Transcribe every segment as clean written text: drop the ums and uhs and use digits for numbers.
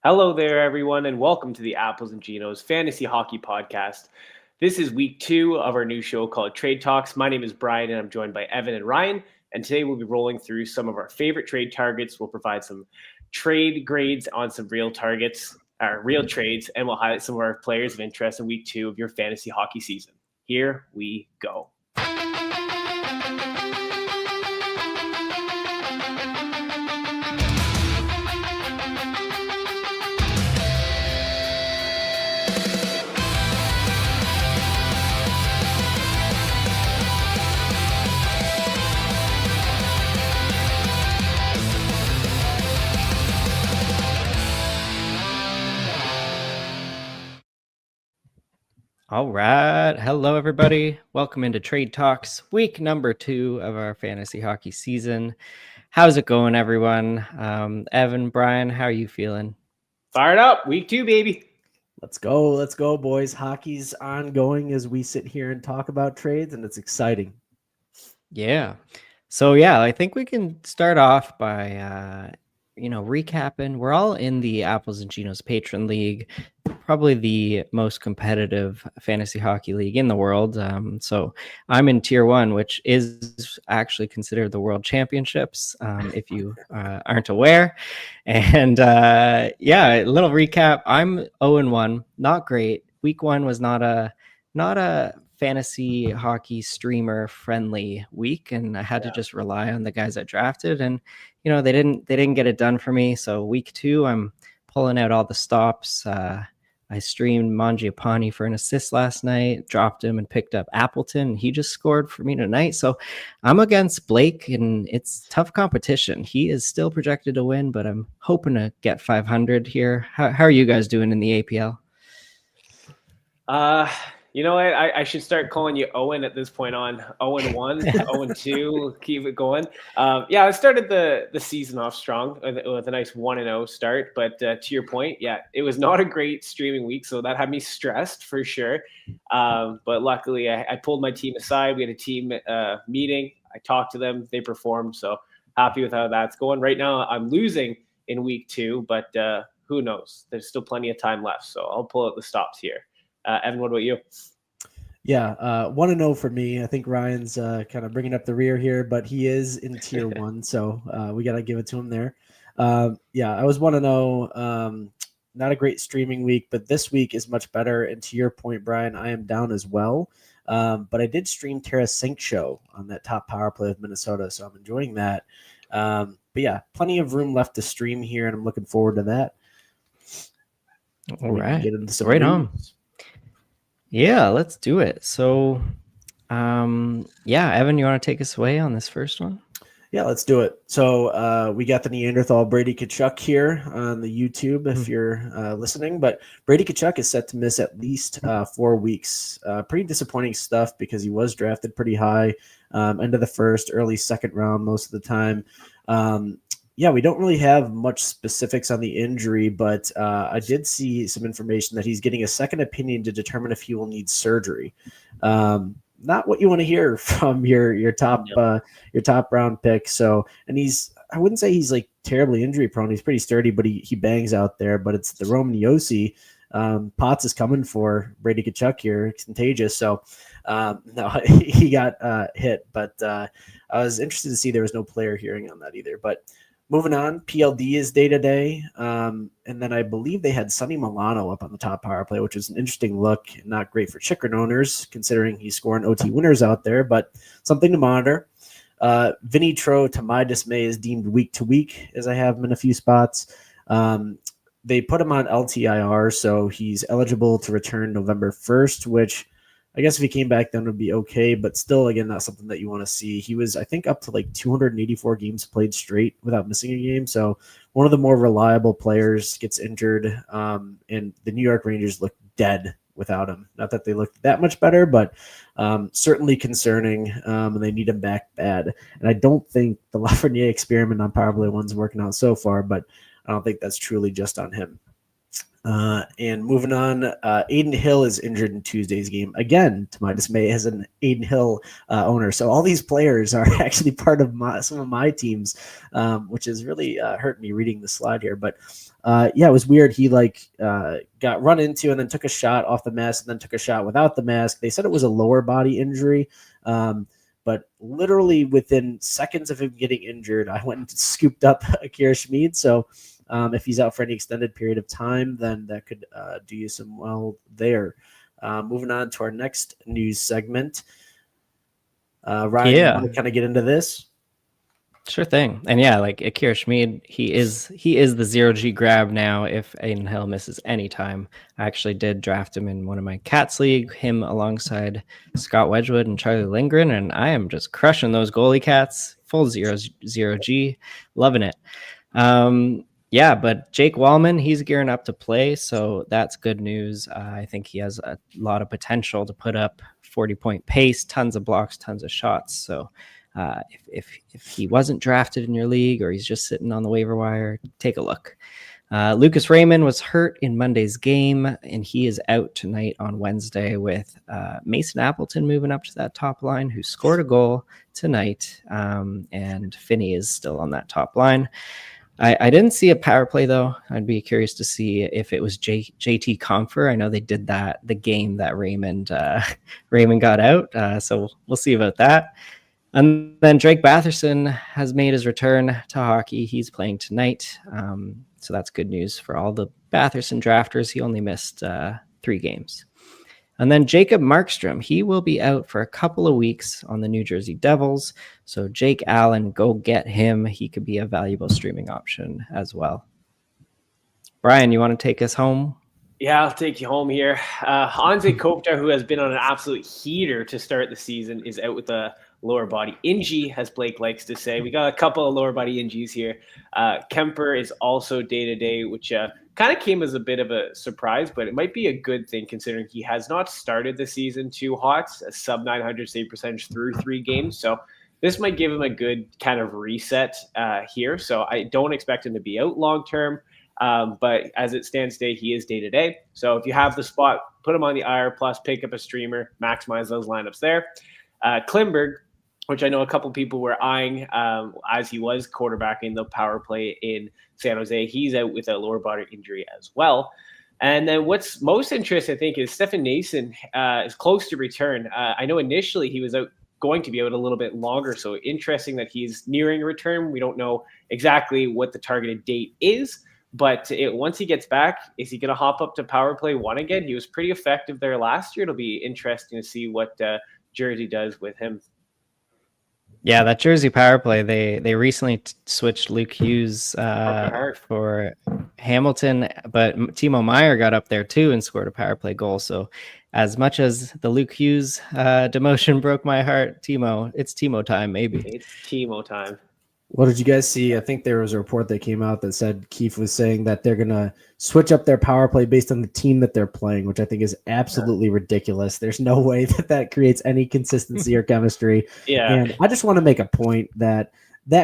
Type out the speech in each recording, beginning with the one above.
Hello there, everyone, and welcome to the Apples and Ginos Fantasy Hockey Podcast. This is week 2 of our new show called Trade Talks. My name is Brian, and I'm joined by Evan and Ryan. And today we'll be rolling through some of our favorite trade targets. We'll provide some trade grades on some real targets, real trades, and we'll highlight some of our players of interest in week 2 of your fantasy hockey season. Here we go. All right. Hello, everybody. Welcome into Trade Talks, week number 2 of our fantasy hockey season. How's it going, everyone? Evan, Brian, how are you feeling? Fired up. Week 2, baby. Let's go, boys. Hockey's ongoing as we sit here and talk about trades, and it's exciting. Yeah. So, I think we can start off by, recapping. We're all in the Apples and Ginos Patron League, probably the most competitive fantasy hockey league in the world. So I'm in Tier 1, which is actually considered the World Championships, if you aren't aware. And a little recap. I'm 0-1, not great. Week 1 was not a fantasy hockey streamer friendly week, and I had to just rely on the guys I drafted, and they didn't get it done for me. So week 2, I'm pulling out all the stops. I streamed Mangiapane for an assist last night, dropped him and picked up Appleton, and he just scored for me tonight. So I'm against Blake, and it's tough competition. He is still projected to win, but I'm hoping to get 500 here. How are you guys doing in the APL? You know what? I should start calling you Owen at this point on. 0-1, 0-2, keep it going. I started the season off strong with a nice 1-0 start. But to your point, it was not a great streaming week, so that had me stressed for sure. But luckily, I pulled my team aside. We had a team meeting. I talked to them. They performed, so happy with how that's going. Right now, I'm losing in week 2, but who knows? There's still plenty of time left, so I'll pull out the stops here. Evan, what about you? 1-0 for me. I think Ryan's kind of bringing up the rear here, but he is in Tier 1, so we got to give it to him there. I was 1-0. Not a great streaming week, but this week is much better. And to your point, Brian, I am down as well. But I did stream Tara Sink Show on that top power play of Minnesota, so I'm enjoying that. Plenty of room left to stream here, and I'm looking forward to that. All right. Get into some right on. Yeah, let's do it. So, Evan, you want to take us away on this first one? Yeah, let's do it. So we got the Neanderthal Brady Tkachuk here on the YouTube if you're listening. But Brady Tkachuk is set to miss at least 4 weeks. Pretty disappointing stuff because he was drafted pretty high, end of the first, early second round most of the time. We don't really have much specifics on the injury, but I did see some information that he's getting a second opinion to determine if he will need surgery. Not what you want to hear from your top round pick. So, and I wouldn't say he's like terribly injury prone. He's pretty sturdy, but he bangs out there. But it's the Roman Yossi. Potts is coming for Brady Tkachuk here. It's contagious. So, no, he got hit. But I was interested to see there was no player hearing on that either. But moving on, PLD is day-to-day, and then I believe they had Sonny Milano up on the top power play, which is an interesting look. Not great for Chikrin owners, considering he's scoring OT winners out there, but something to monitor. Vinny Tro, to my dismay, is deemed week to week, as I have him in a few spots. They put him on LTIR, so he's eligible to return November 1st, which I guess if he came back then it would be okay, but still, again, not something that you want to see. He was, I think, up to like 284 games played straight without missing a game. So one of the more reliable players gets injured, and the New York Rangers look dead without him. Not that they looked that much better, but certainly concerning, and they need him back bad. And I don't think the Lafreniere experiment on power play one's working out so far, but I don't think that's truly just on him. And moving on, Aiden Hill is injured in Tuesday's game again, to my dismay, as an Aiden Hill owner. So all these players are actually part of some of my teams, which is really hurt me reading the slide here. But yeah, it was weird. He got run into and then took a shot off the mask and then took a shot without the mask. They said it was a lower body injury. But literally within seconds of him getting injured, I went and scooped up Akira Schmid. So if he's out for any extended period of time, then that could do you some well there. Moving on to our next news segment. Ryan, you want to kind of get into this? Sure thing. And yeah, like Akira Schmid, he is the 0G grab now if Aiden Hill misses any time. I actually did draft him in one of my Cats League, him alongside Scott Wedgwood and Charlie Lindgren, and I am just crushing those goalie cats. Full 0G. Loving it. Yeah, but Jake Wallman, he's gearing up to play, so that's good news. I think he has a lot of potential to put up 40-point pace, tons of blocks, tons of shots. So if he wasn't drafted in your league or he's just sitting on the waiver wire, take a look. Lucas Raymond was hurt in Monday's game, and he is out tonight on Wednesday with Mason Appleton moving up to that top line, who scored a goal tonight, and Finney is still on that top line. I didn't see a power play, though. I'd be curious to see if it was JT Comfer. I know they did the game that Raymond got out, so we'll see about that. And then Drake Batherson has made his return to hockey. He's playing tonight, so that's good news for all the Batherson drafters. He only missed 3 games. And then Jacob Markstrom, he will be out for a couple of weeks on the New Jersey Devils. So Jake Allen, go get him. He could be a valuable streaming option as well. Brian, you want to take us home? Yeah, I'll take you home here. Anze Kopitar, who has been on an absolute heater to start the season, is out with a lower body injury, as Blake likes to say. We got a couple of lower body injuries here. Kemper is also day-to-day, which kind of came as a bit of a surprise, but it might be a good thing considering he has not started the season too hot, a sub 900 save percentage through 3 games. So this might give him a good kind of reset here. So I don't expect him to be out long-term. But as it stands today, he is day-to-day. So if you have the spot, put him on the IR plus, pick up a streamer, maximize those lineups there. Klimberg, which I know a couple people were eyeing as he was quarterbacking the power play in San Jose. He's out with a lower body injury as well. And then what's most interesting, I think, is Stefan Nason is close to return. I know initially he was going to be out a little bit longer, so interesting that he's nearing a return. We don't know exactly what the targeted date is, but once he gets back, is he going to hop up to power play 1 again? He was pretty effective there last year. It'll be interesting to see what Jersey does with him. Yeah, that Jersey power play, they recently switched Luke Hughes for Hamilton, but Timo Meier got up there too and scored a power play goal. So as much as the Luke Hughes demotion broke my heart, it's Timo time, maybe. It's Timo time. What did you guys see? I think there was a report that came out that said Keefe was saying that they're going to switch up their power play based on the team that they're playing, which I think is absolutely ridiculous. There's no way that creates any consistency or chemistry. Yeah. And I just want to make a point that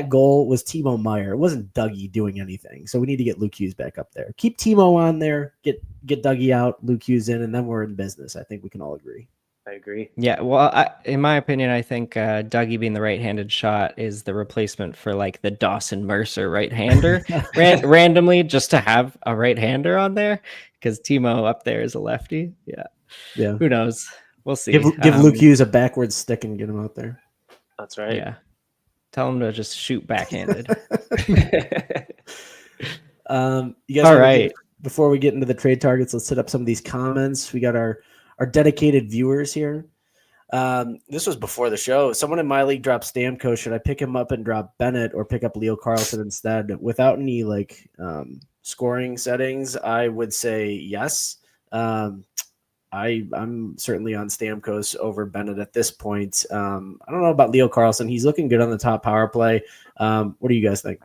goal was Timo Meier. It wasn't Dougie doing anything. So we need to get Luke Hughes back up there. Keep Timo on there, get Dougie out, Luke Hughes in, and then we're in business. I think we can all agree. I agree. Yeah, well, in my opinion, I think Dougie being the right-handed shot is the replacement for like the Dawson Mercer right-hander randomly, just to have a right-hander on there because Timo up there is a lefty. Yeah. Who knows? We'll see. Give Luke Hughes a backwards stick and get him out there. That's right. Yeah. Tell him to just shoot backhanded. You guys, all right. Before we get into the trade targets, let's set up some of these comments. We got our dedicated viewers here. This was before the show. Someone in my league dropped Stamkos. Should I pick him up and drop Bennett or pick up Leo Carlson instead? Without any scoring settings, I would say yes. I'm certainly on Stamkos over Bennett at this point. I don't know about Leo Carlson. He's looking good on the top power play. What do you guys think?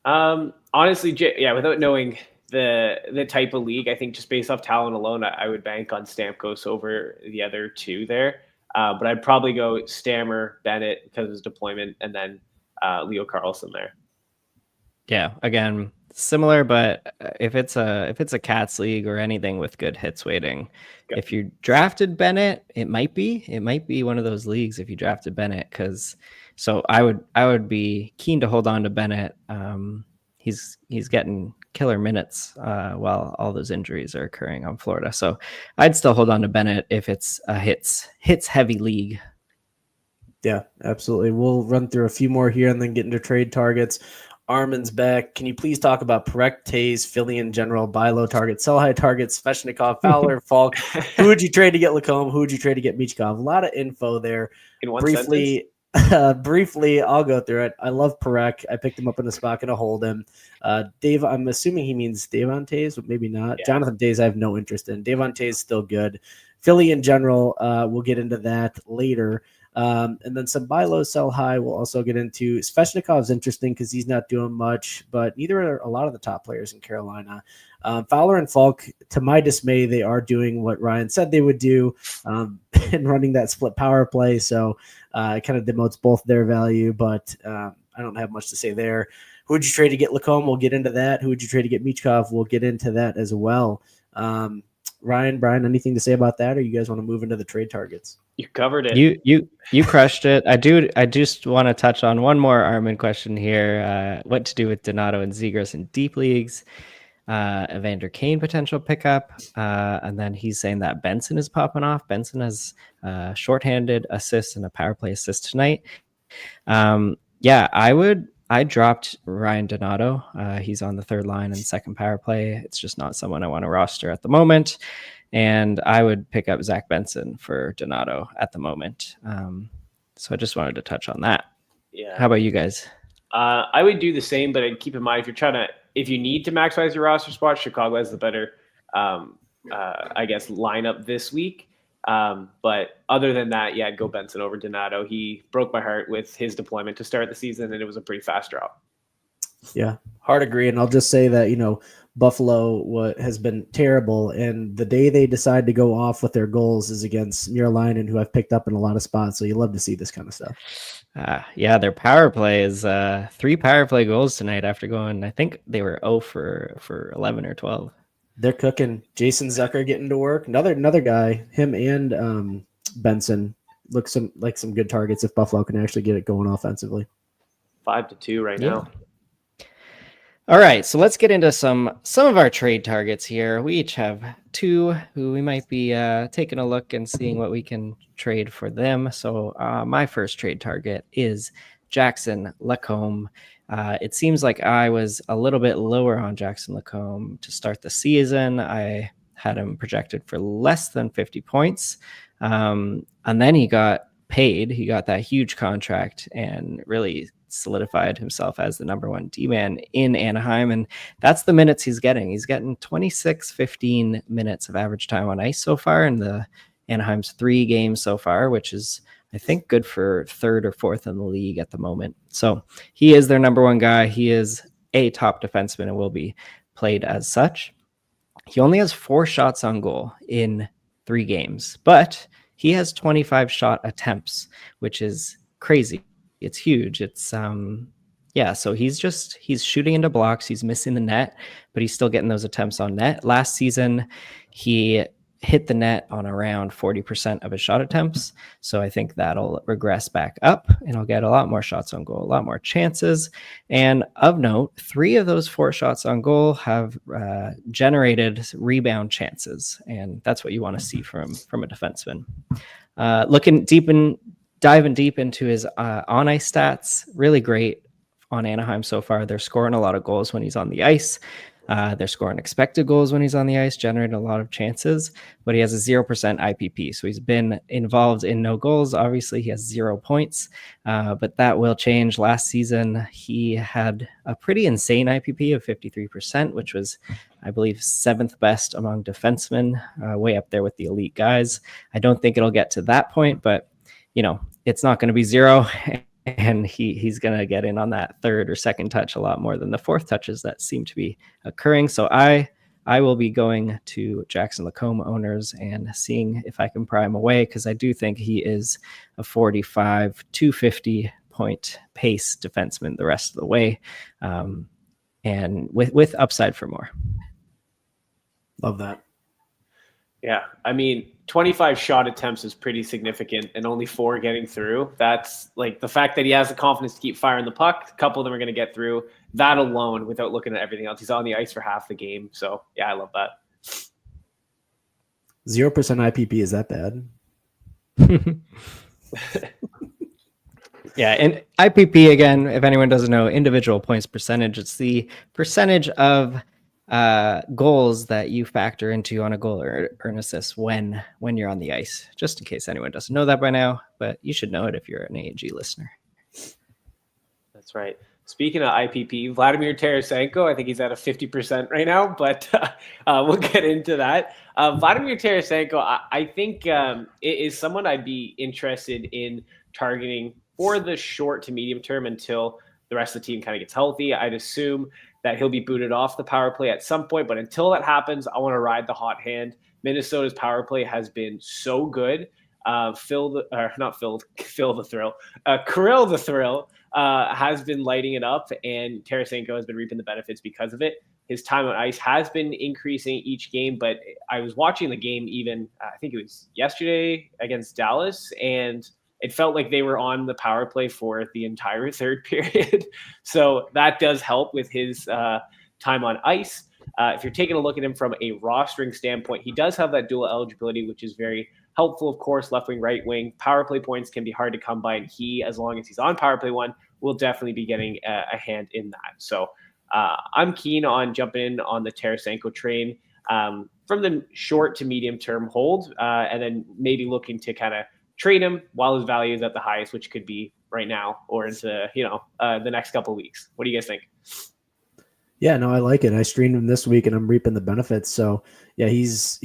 Honestly, without knowing the type of league, I think just based off talent alone, I would bank on Stamkos over the other two there. But I'd probably go Stammer, Bennett because of his deployment, and then Leo Carlson there. Yeah, again, similar, but if it's a Cats league or anything with good hits weighting, if you drafted Bennett, it might be one of those leagues if you drafted Bennett, because so I would be keen to hold on to Bennett. He's getting killer minutes while all those injuries are occurring on Florida, so I'd still hold on to Bennett if it's a hits heavy league. Yeah, absolutely. We'll run through a few more here and then get into trade targets. Armin's back. Can you please talk about Parekh, Tays, Philly in general, buy low targets, sell high targets, Sveshnikov, Fowler, Falk? Who would you trade to get Lacombe? Who would you trade to get Michkov? A lot of info there. In one Briefly, I'll go through it. I love Parekh. I picked him up in the spot, gonna hold him. Dave, I'm assuming he means Davon Tays, but maybe not. Yeah. Jonathan Tays, I have no interest in. Davon Tays still good. Philly in general, we'll get into that later. And then some buy low, sell high. We'll also get into. Sveshnikov's interesting because he's not doing much, but neither are a lot of the top players in Carolina. Fowler and Falk, to my dismay, they are doing what Ryan said they would do and running that split power play. So it kind of demotes both their value, but I don't have much to say there. Who would you trade to get Lacombe? We'll get into that. Who would you trade to get Michkov? We'll get into that as well. Ryan, Brian, anything to say about that, or you guys want to move into the trade targets? You covered it. You crushed it. I just want to touch on one more Armin question here. What to do with Donato and Zegras in deep leagues? Evander Kane potential pickup, and then he's saying that Benson is popping off. Benson has shorthanded assist and a power play assist tonight. I dropped Ryan Donato. He's on the third line and second power play. It's just not someone I want to roster at the moment. And I would pick up Zach Benson for Donato at the moment. So I just wanted to touch on that. Yeah. How about you guys? I would do the same, but I'd keep in mind if you need to maximize your roster spot, Chicago has the better, lineup this week. But other than that, yeah, I'd go Benson over Donato. He broke my heart with his deployment to start the season, and it was a pretty fast drop. Yeah, hard agree. And I'll just say that, Buffalo has been terrible, and the day they decide to go off with their goals is against Muralainen, who I've picked up in a lot of spots. So you love to see this kind of stuff. Their power play is 3 power play goals tonight after going, I think they were 0 for 11 or 12. They're cooking. Jason Zucker getting to work. Another guy, him and Benson look like some good targets if Buffalo can actually get it going offensively. 5-2 right now. All right, so let's get into some of our trade targets here. We each have 2 who we might be taking a look and seeing what we can trade for them. So my first trade target is Jackson Lacombe. It seems like I was a little bit lower on Jackson Lacombe to start the season. I had him projected for less than 50 points. And then he got paid. He got that huge contract and really solidified himself as the number 1 D-man in Anaheim. And that's the minutes he's getting. He's getting 15 minutes of average time on ice so far in the Anaheim's 3 games so far, which is, I think, good for 3rd or 4th in the league at the moment. So he is their number 1 guy. He is a top defenseman and will be played as such. He only has 4 shots on goal in 3 games, but he has 25 shot attempts, which is crazy. It's huge. It's so he's shooting into blocks. He's missing the net, but he's still getting those attempts on net. Last season, he hit the net on around 40% of his shot attempts. So I think that'll regress back up and he'll get a lot more shots on goal, a lot more chances. And of note, 3 of those 4 shots on goal have generated rebound chances. And that's what you want to see from a defenseman. Diving deep into his on ice stats, really great on Anaheim so far. They're scoring a lot of goals when he's on the ice. They're scoring expected goals when he's on the ice, generating a lot of chances, but he has a 0% IPP. So he's been involved in no goals. Obviously, he has 0 points, but that will change. Last season, he had a pretty insane IPP of 53%, which was, I believe, 7th best among defensemen, way up there with the elite guys. I don't think it'll get to that point, but it's not going to be 0. And he's going to get in on that 3rd or 2nd touch a lot more than the 4th touches that seem to be occurring. So I will be going to Jackson Lacombe owners and seeing if I can pry him away, because I do think he is a 45 to 50 point pace defenseman the rest of the way. and with upside for more. Love that. Yeah, I mean, 25 shot attempts is pretty significant, and only 4 getting through. That's like the fact that he has the confidence to keep firing the puck. A couple of them are going to get through. That alone, without looking at everything else, he's on the ice for half the game. So yeah, I love that. 0% IPP, is that bad? Yeah, and IPP, again, if anyone doesn't know, individual points percentage. It's the percentage of goals that you factor into on a goal or an assist when you're on the ice. Just in case anyone doesn't know that by now, but you should know it if you're an AAG listener. That's right. Speaking of IPP, Vladimir Tarasenko, I think he's at a 50% right now, but we'll get into that. Vladimir Tarasenko, I think is someone I'd be interested in targeting for the short to medium term until the rest of the team kind of gets healthy. I'd assume that he'll be booted off the power play at some point, but until that happens, I want to ride the hot hand. Minnesota's power play has been so good. Kirill the Thrill has been lighting it up, and Tarasenko has been reaping the benefits because of it. His time on ice has been increasing each game, but I was watching the game even, I think it was yesterday against Dallas, and it felt like they were on the power play for the entire third period. So that does help with his time on ice. If you're taking a look at him from a rostering standpoint, he does have that dual eligibility, which is very helpful, of course. Left wing, right wing. Power play points can be hard to come by, and he, as long as he's on power play 1, will definitely be getting a hand in that. So I'm keen on jumping in on the Tarasenko train from the short to medium term hold, and then maybe looking to kind of trade him while his value is at the highest, which could be right now or into the next couple of weeks. What do you guys think? Yeah, no, I like it. I streamed him this week, and I'm reaping the benefits. So yeah, he's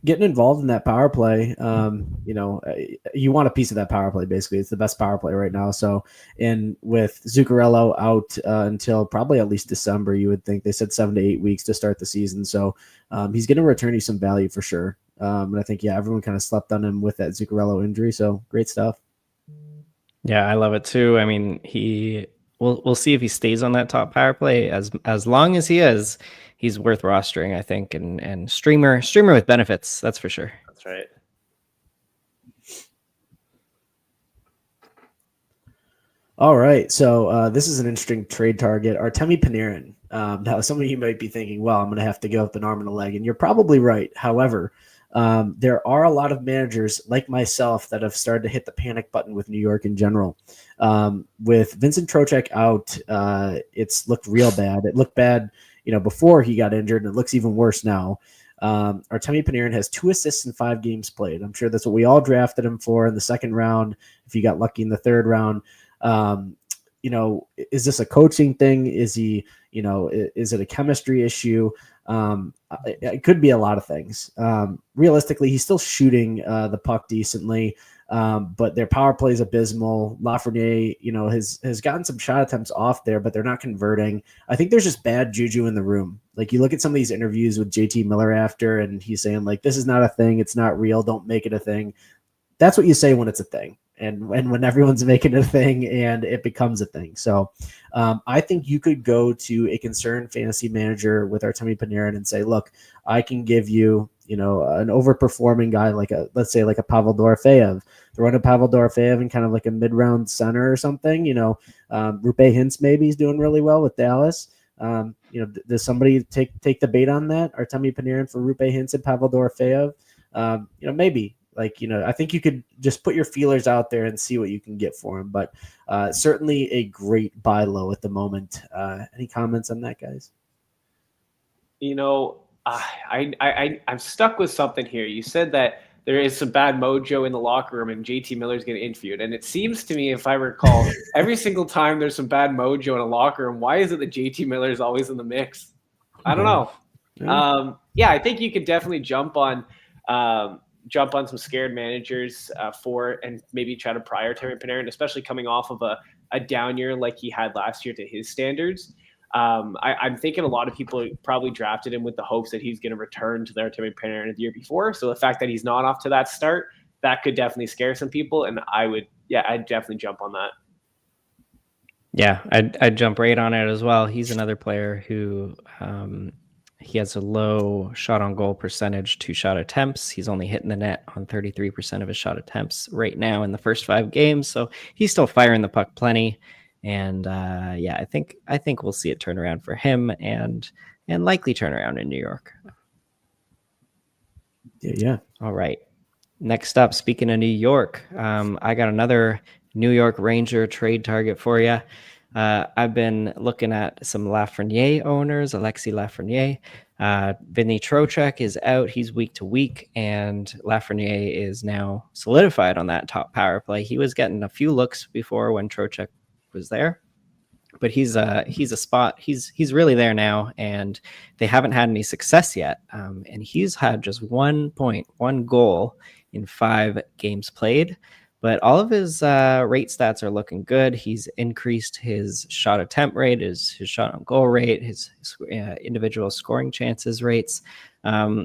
getting involved in that power play. You want a piece of that power play. Basically, it's the best power play right now. So, and with Zuccarello out until probably at least December, you would think they said 7 to 8 weeks to start the season. So he's going to return you some value for sure. And I think everyone kind of slept on him with that Zuccarello injury. So great stuff. Yeah, I love it too. I mean, we'll see if he stays on that top power play. As long as he is, he's worth rostering, I think, and streamer with benefits, that's for sure. That's right. All right, so this is an interesting trade target. Artemi Panarin. Now, some of you might be thinking, well, I'm going to have to give up an arm and a leg, and you're probably right. However, there are a lot of managers like myself that have started to hit the panic button with New York in general. With Vincent Trocheck out, it's looked real bad. It looked bad, before he got injured, and it looks even worse now. Artemi Panarin has 2 assists in 5 games played. I'm sure that's what we all drafted him for in the second round. If you got lucky in the third round, is this a coaching thing? Is he, is it a chemistry issue? It could be a lot of things. Realistically, he's still shooting the puck decently, but their power play is abysmal. Lafreniere, has gotten some shot attempts off there, but they're not converting. I think there's just bad juju in the room. Like, you look at some of these interviews with JT Miller after, and he's saying, like, this is not a thing. It's not real. Don't make it a thing. That's what you say when it's a thing. And when everyone's making a thing and it becomes a thing. So I think you could go to a concerned fantasy manager with Artemi Panarin and say, look, I can give you, an overperforming guy let's say like a Pavel Dorofeyev. Throw in a Pavel Dorofeyev and kind of like a mid-round center or something. Rupe Hintz maybe is doing really well with Dallas. Does somebody take the bait on that? Artemi Panarin for Rupe Hintz and Pavel Dorofeyev? Maybe. I think you could just put your feelers out there and see what you can get for him. But certainly a great buy low at the moment. Any comments on that, guys? I'm stuck with something here. You said that there is some bad mojo in the locker room and JT Miller's getting interviewed. And it seems to me, if I recall, every single time there's some bad mojo in a locker room, why is it that JT Miller is always in the mix? I don't know. Yeah. I think you could definitely jump on some scared managers and maybe try to prioritize Panarin, especially coming off of a down year like he had last year to his standards. I'm thinking a lot of people probably drafted him with the hopes that he's going to return to their Artemi Panarin the year before. So the fact that he's not off to that start, that could definitely scare some people. And I'd definitely jump on that. Yeah, I'd jump right on it as well. He's another player who he has a low shot on goal percentage to shot attempts. He's only hitting the net on 33% of his shot attempts right now in the first 5 games. So he's still firing the puck plenty. And yeah, I think we'll see it turn around for him and likely turn around in New York. Yeah. All right. Next up, speaking of New York, I got another New York Ranger trade target for you. I've been looking at some Lafreniere owners, Alexis Lafreniere. Vinny Trocheck is out. He's week to week, and Lafreniere is now solidified on that top power play. He was getting a few looks before when Trocheck was there, but he's a spot. He's really there now, and they haven't had any success yet. And he's had just 1 point, 1 goal in 5 games played. But all of his rate stats are looking good. He's increased his shot attempt rate, his shot on goal rate, his individual scoring chances rates.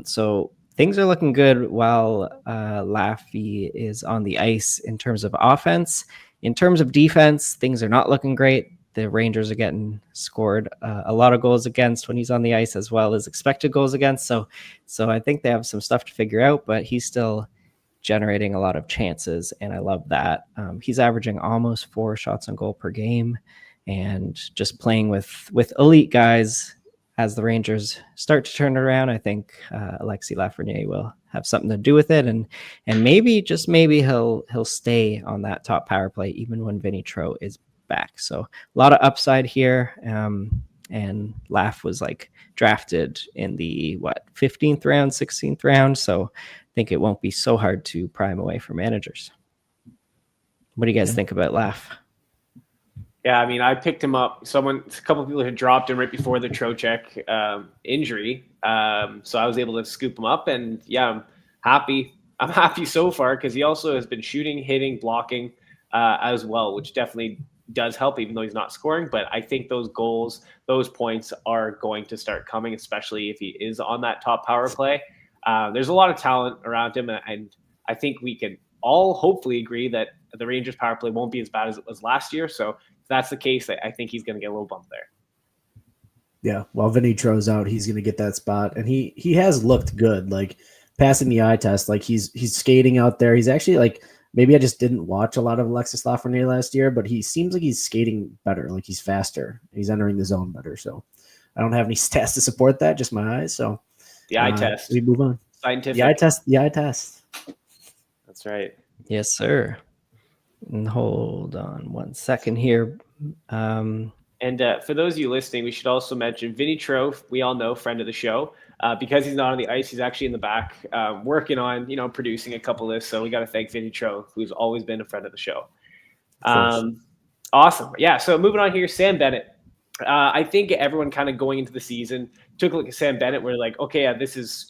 So things are looking good while Laffy is on the ice in terms of offense. In terms of defense, things are not looking great. The Rangers are getting scored a lot of goals against when he's on the ice, as well as expected goals against. So I think they have some stuff to figure out, but he's still generating a lot of chances, and I love that. He's averaging almost 4 shots on goal per game, and just playing with elite guys as the Rangers start to turn it around. I think Alexis Lafreniere will have something to do with it, and maybe, just maybe, he'll stay on that top power play even when Vinny Tro is back. So a lot of upside here. And Laff was like drafted in the 15th round, 16th round. So I think it won't be so hard to pry him away from managers. What do you guys think about Laff? Yeah, I mean, I picked him up. A couple of people had dropped him right before the Trocheck injury. So I was able to scoop him up, and yeah, I'm happy. I'm happy so far because he also has been shooting, hitting, blocking as well, which definitely does help, even though he's not scoring. But I think those goals, those points are going to start coming, especially if he is on that top power play. There's a lot of talent around him, and I think we can all hopefully agree that the Rangers power play won't be as bad as it was last year. So if that's the case, I think he's going to get a little bump there. Yeah, while Vinny Tro's out, he's going to get that spot, and he has looked good, like passing the eye test. Like he's skating out there. He's actually like, maybe I just didn't watch a lot of Alexis Lafreniere last year, but he seems like he's skating better. Like he's faster. He's entering the zone better. So I don't have any stats to support that, just my eyes. So the eye test. We move on. Scientific. The eye test. The eye test. That's right. Yes, sir. And hold on 1 second here. And for those of you listening, we should also mention Vinny Tro. We all know, friend of the show. Because he's not on the ice, he's actually in the back working on, producing a couple lists. So we got to thank Vinny Tro, who's always been a friend of the show. Awesome. Yeah. So moving on here, Sam Bennett. I think everyone kind of going into the season took a look at Sam Bennett. We're like, okay, this is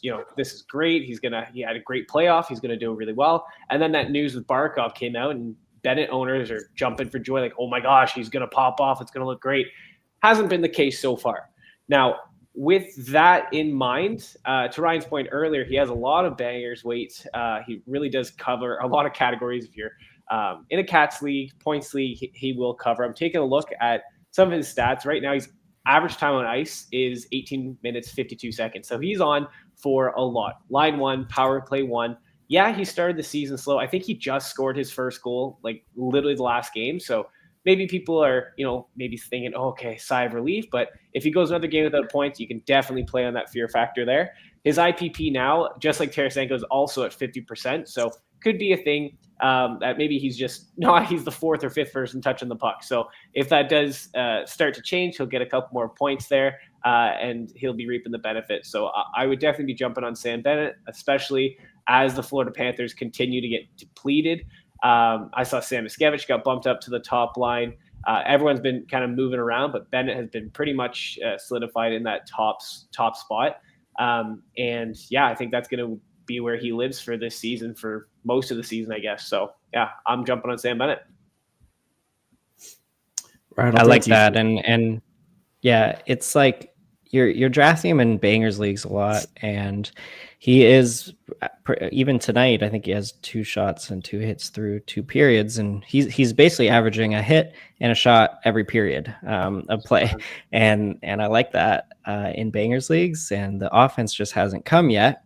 great. He had a great playoff. He's going to do really well. And then that news with Barkov came out, and Bennett owners are jumping for joy. Like, oh my gosh, he's going to pop off. It's going to look great. Hasn't been the case so far. Now, with that in mind, to Ryan's point earlier, he has a lot of bangers weight. He really does cover a lot of categories. If you're in a Cats league, points league, he will cover. I'm taking a look at some of his stats right now. His average time on ice is 18 minutes, 52 seconds. So he's on for a lot. Line 1, power play 1. Yeah, he started the season slow. I think he just scored his first goal, like literally the last game. So maybe people are, maybe thinking, oh, okay, sigh of relief. But if he goes another game without points, you can definitely play on that fear factor there. His IPP now, just like Tarasenko, is also at 50%. So could be a thing that maybe he's the 4th or 5th person touching the puck. So if that does start to change, he'll get a couple more points there and he'll be reaping the benefits. So I would definitely be jumping on Sam Bennett, especially as the Florida Panthers continue to get depleted. I saw Sam Miskevich got bumped up to the top line. Everyone's been kind of moving around, but Bennett has been pretty much solidified in that top spot. And yeah, I think that's going to be where he lives for this season, for most of the season, I guess. So yeah, I'm jumping on Sam Bennett. Right, I like that. And yeah, it's like you're drafting him in bangers leagues a lot, and he is even tonight, I think he has 2 shots and 2 hits through 2 periods, and he's basically averaging a hit and a shot every period of play, and I like that in bangers leagues. And the offense just hasn't come yet,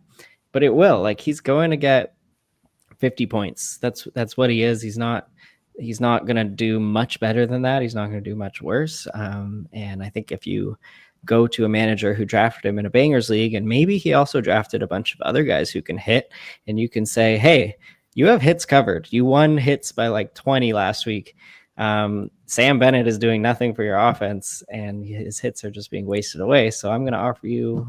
but it will. Like, he's going to get 50 points. That's what he is. He's not going to do much better than that. He's not going to do much worse. And I think if you go to a manager who drafted him in a bangers league, and maybe he also drafted a bunch of other guys who can hit, and you can say, hey, you have hits covered. You won hits by like 20 last week. Sam Bennett is doing nothing for your offense, and his hits are just being wasted away. So I'm going to offer you,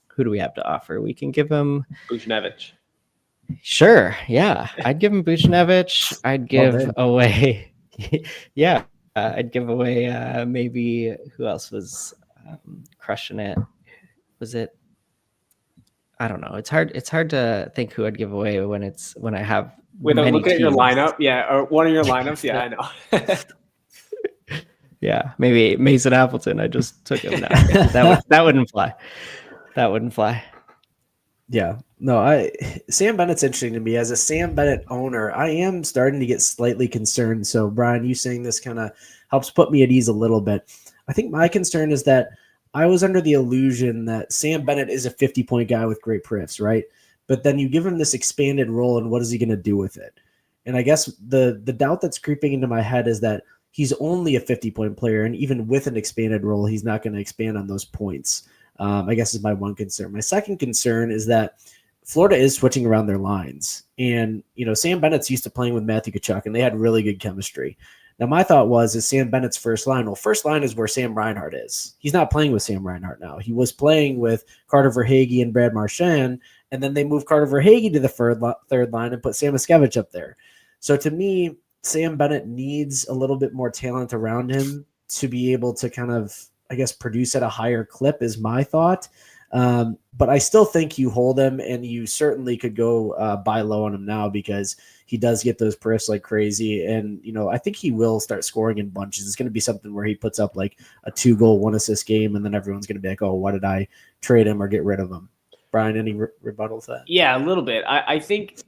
who do we have to offer? We can give him Buchnevich. Sure. Yeah. I'd give him Buchnevich. I'd give away. Yeah. I'd give away maybe who else was crushing it. Was it? I don't know. It's hard to think who I'd give away when I have without looking at your lineup. Yeah. Or one of your lineups. Yeah, I know. Yeah. Maybe Mason Appleton. I just took him now. That wouldn't fly. That wouldn't fly. Yeah, no, Sam Bennett's interesting to me. As a Sam Bennett owner, I am starting to get slightly concerned. So, Brian, you saying this kind of helps put me at ease a little bit. I think my concern is that I was under the illusion that Sam Bennett is a 50-point guy with great perfs, right? But then you give him this expanded role, and what is he going to do with it? And I guess the doubt that's creeping into my head is that he's only a 50-point player, and even with an expanded role, he's not going to expand on those points. I guess is my one concern. My second concern is that Florida is switching around their lines. And, Sam Bennett's used to playing with Matthew Tkachuk, and they had really good chemistry. Now, my thought is Sam Bennett's first line. Well, first line is where Sam Reinhart is. He's not playing with Sam Reinhart now. He was playing with Carter Verhaeghe and Brad Marchand, and then they moved Carter Verhaeghe to the third line and put Sam Miskevich up there. So to me, Sam Bennett needs a little bit more talent around him to be able to kind of, I guess, produce at a higher clip is my thought. But I still think you hold him, and you certainly could go buy low on him now because he does get those perfs like crazy. And, I think he will start scoring in bunches. It's going to be something where he puts up like a 2-goal, 1-assist game, and then everyone's going to be like, oh, why did I trade him or get rid of him? Brian, any rebuttal to that? Yeah, a little bit. I think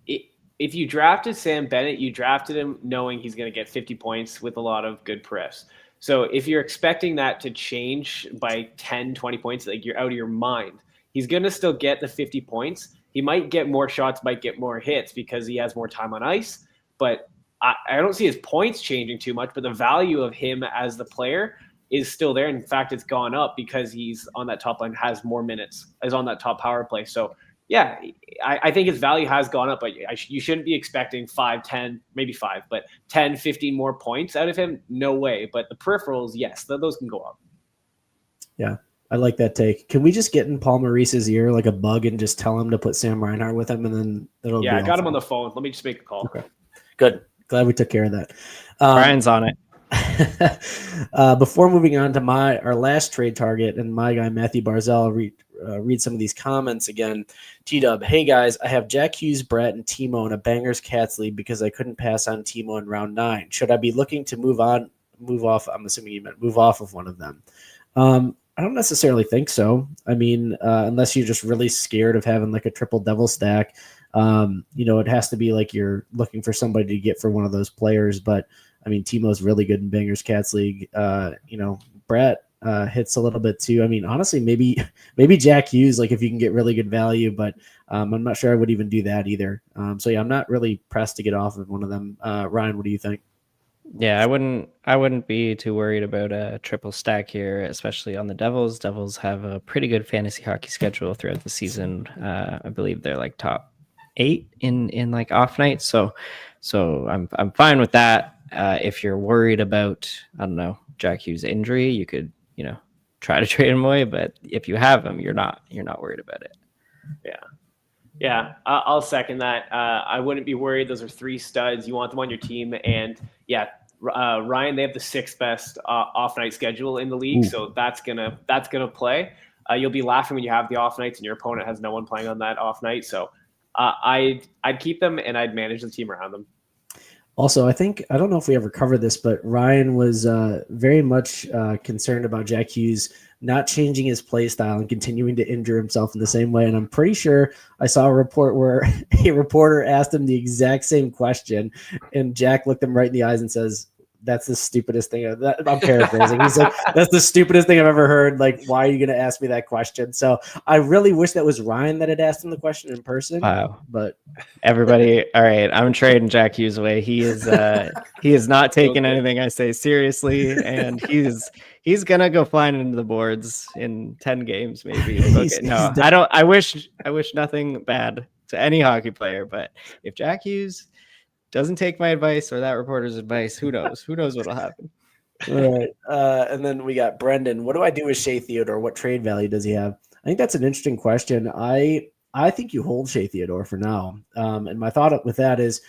if you drafted Sam Bennett, you drafted him knowing he's going to get 50 points with a lot of good perfs. So if you're expecting that to change by 10, 20 points, like you're out of your mind. He's going to still get the 50 points. He might get more shots, might get more hits because he has more time on ice. But I don't see his points changing too much, but the value of him as the player is still there. In fact, it's gone up because he's on that top line, has more minutes, is on that top power play. So, yeah, I think his value has gone up, but you shouldn't be expecting 5, 10, maybe 5, but 10, 15 more points out of him. No way. But the peripherals, yes, those can go up. Yeah, I like that take. Can we just get in Paul Maurice's ear like a bug and just tell him to put Sam Reinhart with him, and then it'll be I got him on the phone. Let me just make a call. Okay, good. Glad we took care of that. Brian's on it. Before moving on to our last trade target and my guy Matthew Barzell, read some of these comments again. T-Dub, hey guys, I have Jack Hughes, Brett, and Timo in a Bangers Cats league because I couldn't pass on Timo in round 9. Should I be looking to move off? I'm assuming you meant move off of one of them. I don't necessarily think so. I mean, unless you're just really scared of having like a triple devil stack, it has to be like you're looking for somebody to get for one of those players. But I mean, Timo's really good in Bangers Cats League. Brett hits a little bit too. I mean, honestly, maybe Jack Hughes, like if you can get really good value, but I'm not sure I would even do that either. So yeah, I'm not really pressed to get off of one of them. Ryan, what do you think? Yeah, I wouldn't be too worried about a triple stack here, especially on the Devils. Devils have a pretty good fantasy hockey schedule throughout the season. I believe they're like top 8 in like off nights. So I'm fine with that. If you're worried about, I don't know, Jack Hughes' injury, you could, try to trade him away. But if you have him, you're not worried about it. Yeah, I'll second that. I wouldn't be worried. Those are 3 studs. You want them on your team. And yeah, Ryan, they have the 6th best off night schedule in the league. Ooh. So that's gonna play. You'll be laughing when you have the off nights and your opponent has no one playing on that off night. So I'd keep them and I'd manage the team around them. Also, I don't know if we ever covered this, but Ryan was very much concerned about Jack Hughes not changing his play style and continuing to injure himself in the same way. And I'm pretty sure I saw a report where a reporter asked him the exact same question, and Jack looked him right in the eyes and says, "That's the stupidest thing." I'm paraphrasing. He's like, "That's the stupidest thing I've ever heard. Like, why are you going to ask me that question?" So I really wish that was Ryan that had asked him the question in person. Wow. But everybody, all right, I'm trading Jack Hughes away. He is not taking anything I say seriously, and he's gonna go flying into the boards in 10 games, maybe. I wish nothing bad to any hockey player, but if Jack Hughes doesn't take my advice or that reporter's advice, who knows? Who knows what'll happen? All right. And then we got Brendan. What do I do with Shea Theodore? What trade value does he have? I think that's an interesting question. I think you hold Shea Theodore for now. And my thought with that is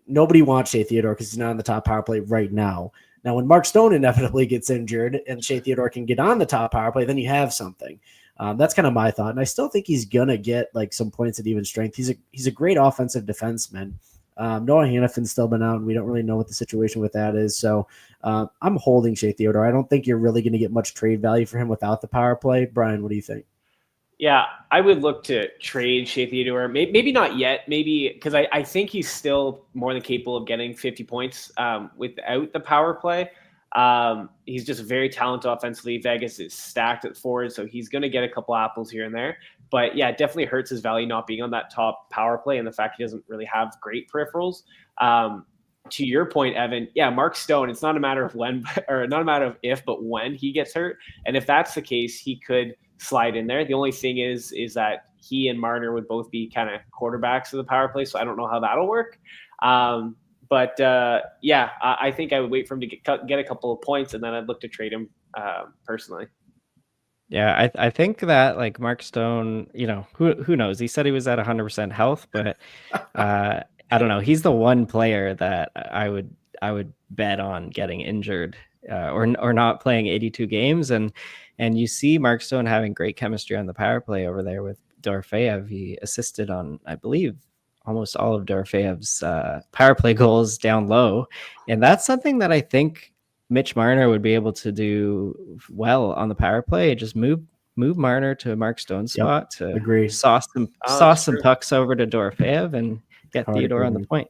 nobody wants Shea Theodore because he's not on the top power play right now. Now, when Mark Stone inevitably gets injured and Shea Theodore can get on the top power play, then you have something. That's kind of my thought. And I still think he's going to get like some points at even strength. He's a great offensive defenseman. Noah Hannafin's still been out, and we don't really know what the situation with that is. So I'm holding Shea Theodore. I don't think you're really going to get much trade value for him without the power play. Brian, what do you think? Yeah, I would look to trade Shea Theodore. Maybe not yet. Maybe because I think he's still more than capable of getting 50 points without the power play. He's just very talented offensively. Vegas is stacked at forward, so he's going to get a couple apples here and there. But yeah, it definitely hurts his value not being on that top power play and the fact he doesn't really have great peripherals. To your point, Evan, yeah, Mark Stone, it's not a matter of when or not a matter of if, but when he gets hurt. And if that's the case, he could slide in there. The only thing is that he and Marner would both be kind of quarterbacks of the power play. So I don't know how that'll work. But I think I would wait for him to get a couple of points, and then I'd look to trade him personally. Yeah, I think that like Mark Stone, who knows? He said he was at 100% health, but I don't know. He's the one player that I would bet on getting injured or not playing 82 games, and you see Mark Stone having great chemistry on the power play over there with Dorofeyev. He assisted on, I believe, almost all of Dorofeyev's power play goals down low, and that's something that I think Mitch Marner would be able to do well on the power play. Just move Marner to Mark Stone's spot to sauce some pucks over to Dorofeyev and get Theodore on the point.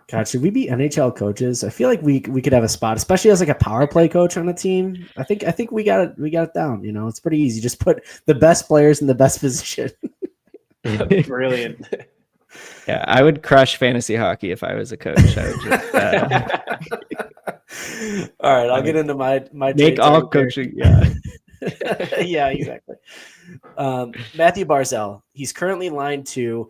God, should we be NHL coaches? I feel like we could have a spot, especially as like a power play coach on a team. I think we got it down. It's pretty easy. Just put the best players in the best position. Brilliant. Yeah, I would crush fantasy hockey if I was a coach. I would just all right, I'll get into my make all coaching. Yeah. Yeah, exactly. Matthew Barzal, he's currently line 2,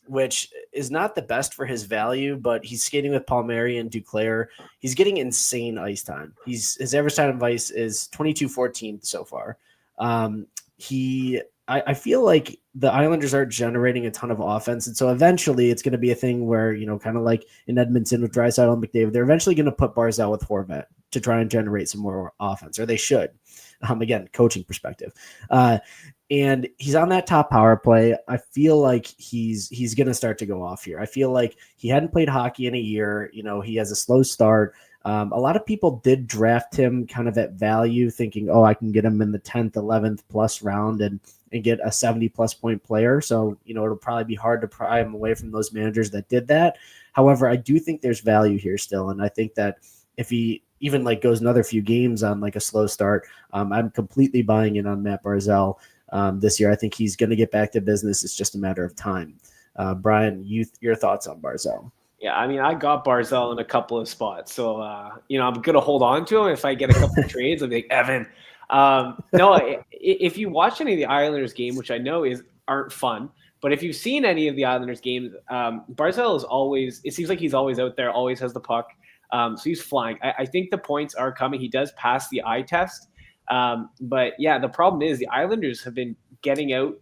which is not the best for his value, but he's skating with Palmieri and Duclair. He's getting insane ice time. His average time of ice is 22-14 so far. I feel like the Islanders aren't generating a ton of offense, and so eventually it's going to be a thing where, kind of like in Edmonton with Draisaitl and McDavid, they're eventually going to put Barzal with Horvat to try and generate some more offense, or they should. Again, coaching perspective. And he's on that top power play. I feel like he's going to start to go off here. I feel like he hadn't played hockey in a year. He has a slow start. A lot of people did draft him kind of at value, thinking, I can get him in the 10th, 11th plus round and get a 70-plus point player. So, it'll probably be hard to pry him away from those managers that did that. However, I do think there's value here still. And I think that if he even like goes another few games on like a slow start, I'm completely buying in on Matt Barzal this year. I think he's going to get back to business. It's just a matter of time. Brian, your thoughts on Barzal? Yeah, I mean, I got Barzal in a couple of spots. So, I'm going to hold on to him. If I get a couple of trades, I'll be like, Evan. No, if you watch any of the Islanders game, which I know aren't fun, but if you've seen any of the Islanders games, Barzal is always, it seems like he's always out there, always has the puck. So he's flying. I think the points are coming. He does pass the eye test. But yeah, the problem is the Islanders have been getting out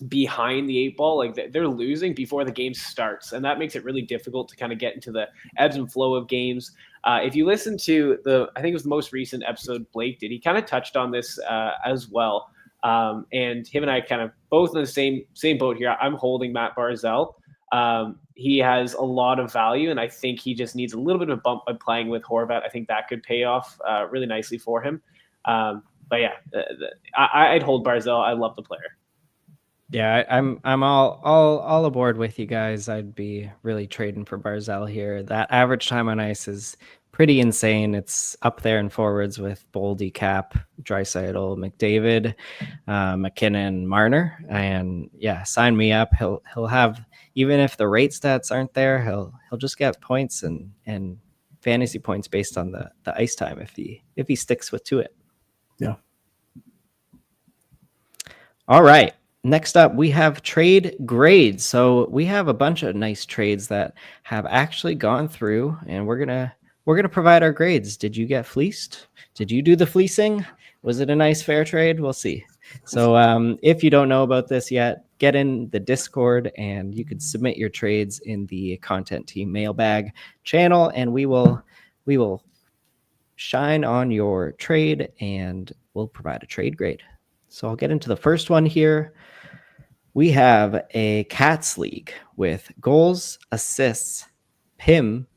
behind the 8 ball. Like they're losing before the game starts. And that makes it really difficult to kind of get into the ebbs and flow of games. If you listen to I think it was the most recent episode Blake did, he kind of touched on this as well. And him and I kind of both in the same boat here. I'm holding Matt Barzal. He has a lot of value, and I think he just needs a little bit of a bump by playing with Horvat. I think that could pay off really nicely for him. But yeah, I'd hold Barzell. I love the player. Yeah, I'm all aboard with you guys. I'd be really trading for Barzell here. That average time on ice is pretty insane. It's up there in forwards with Boldy, Cap, Draisaitl, McDavid, McKinnon, Marner, and yeah, sign me up. He'll have, even if the rate stats aren't there, he'll just get points and fantasy points based on the ice time if he sticks to it. Yeah. All right. Next up, we have trade grades. So we have a bunch of nice trades that have actually gone through, and we're gonna provide our grades. Did you get fleeced? Did you do the fleecing? Was it a nice fair trade? We'll see. So if you don't know about this yet, get in the Discord and you can submit your trades in the content team mailbag channel, and we will shine on your trade and we'll provide a trade grade. So I'll get into the first one here. We have a Cats League with goals, assists, PIM,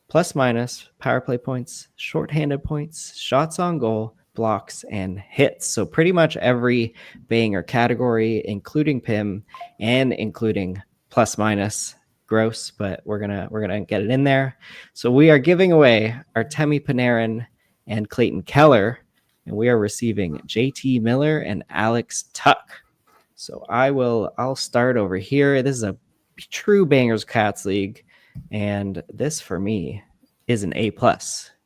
plus minus, power play points, shorthanded points, shots on goal, blocks, and hits. So pretty much every banger category, including PIM and including plus minus. Gross, but we're gonna get it in there. So we are giving away Artemi Panarin and Clayton Keller, and we are receiving JT Miller and Alex Tuck. So I'll start over here. This is a true Bangers Cats League, and this for me is an A+.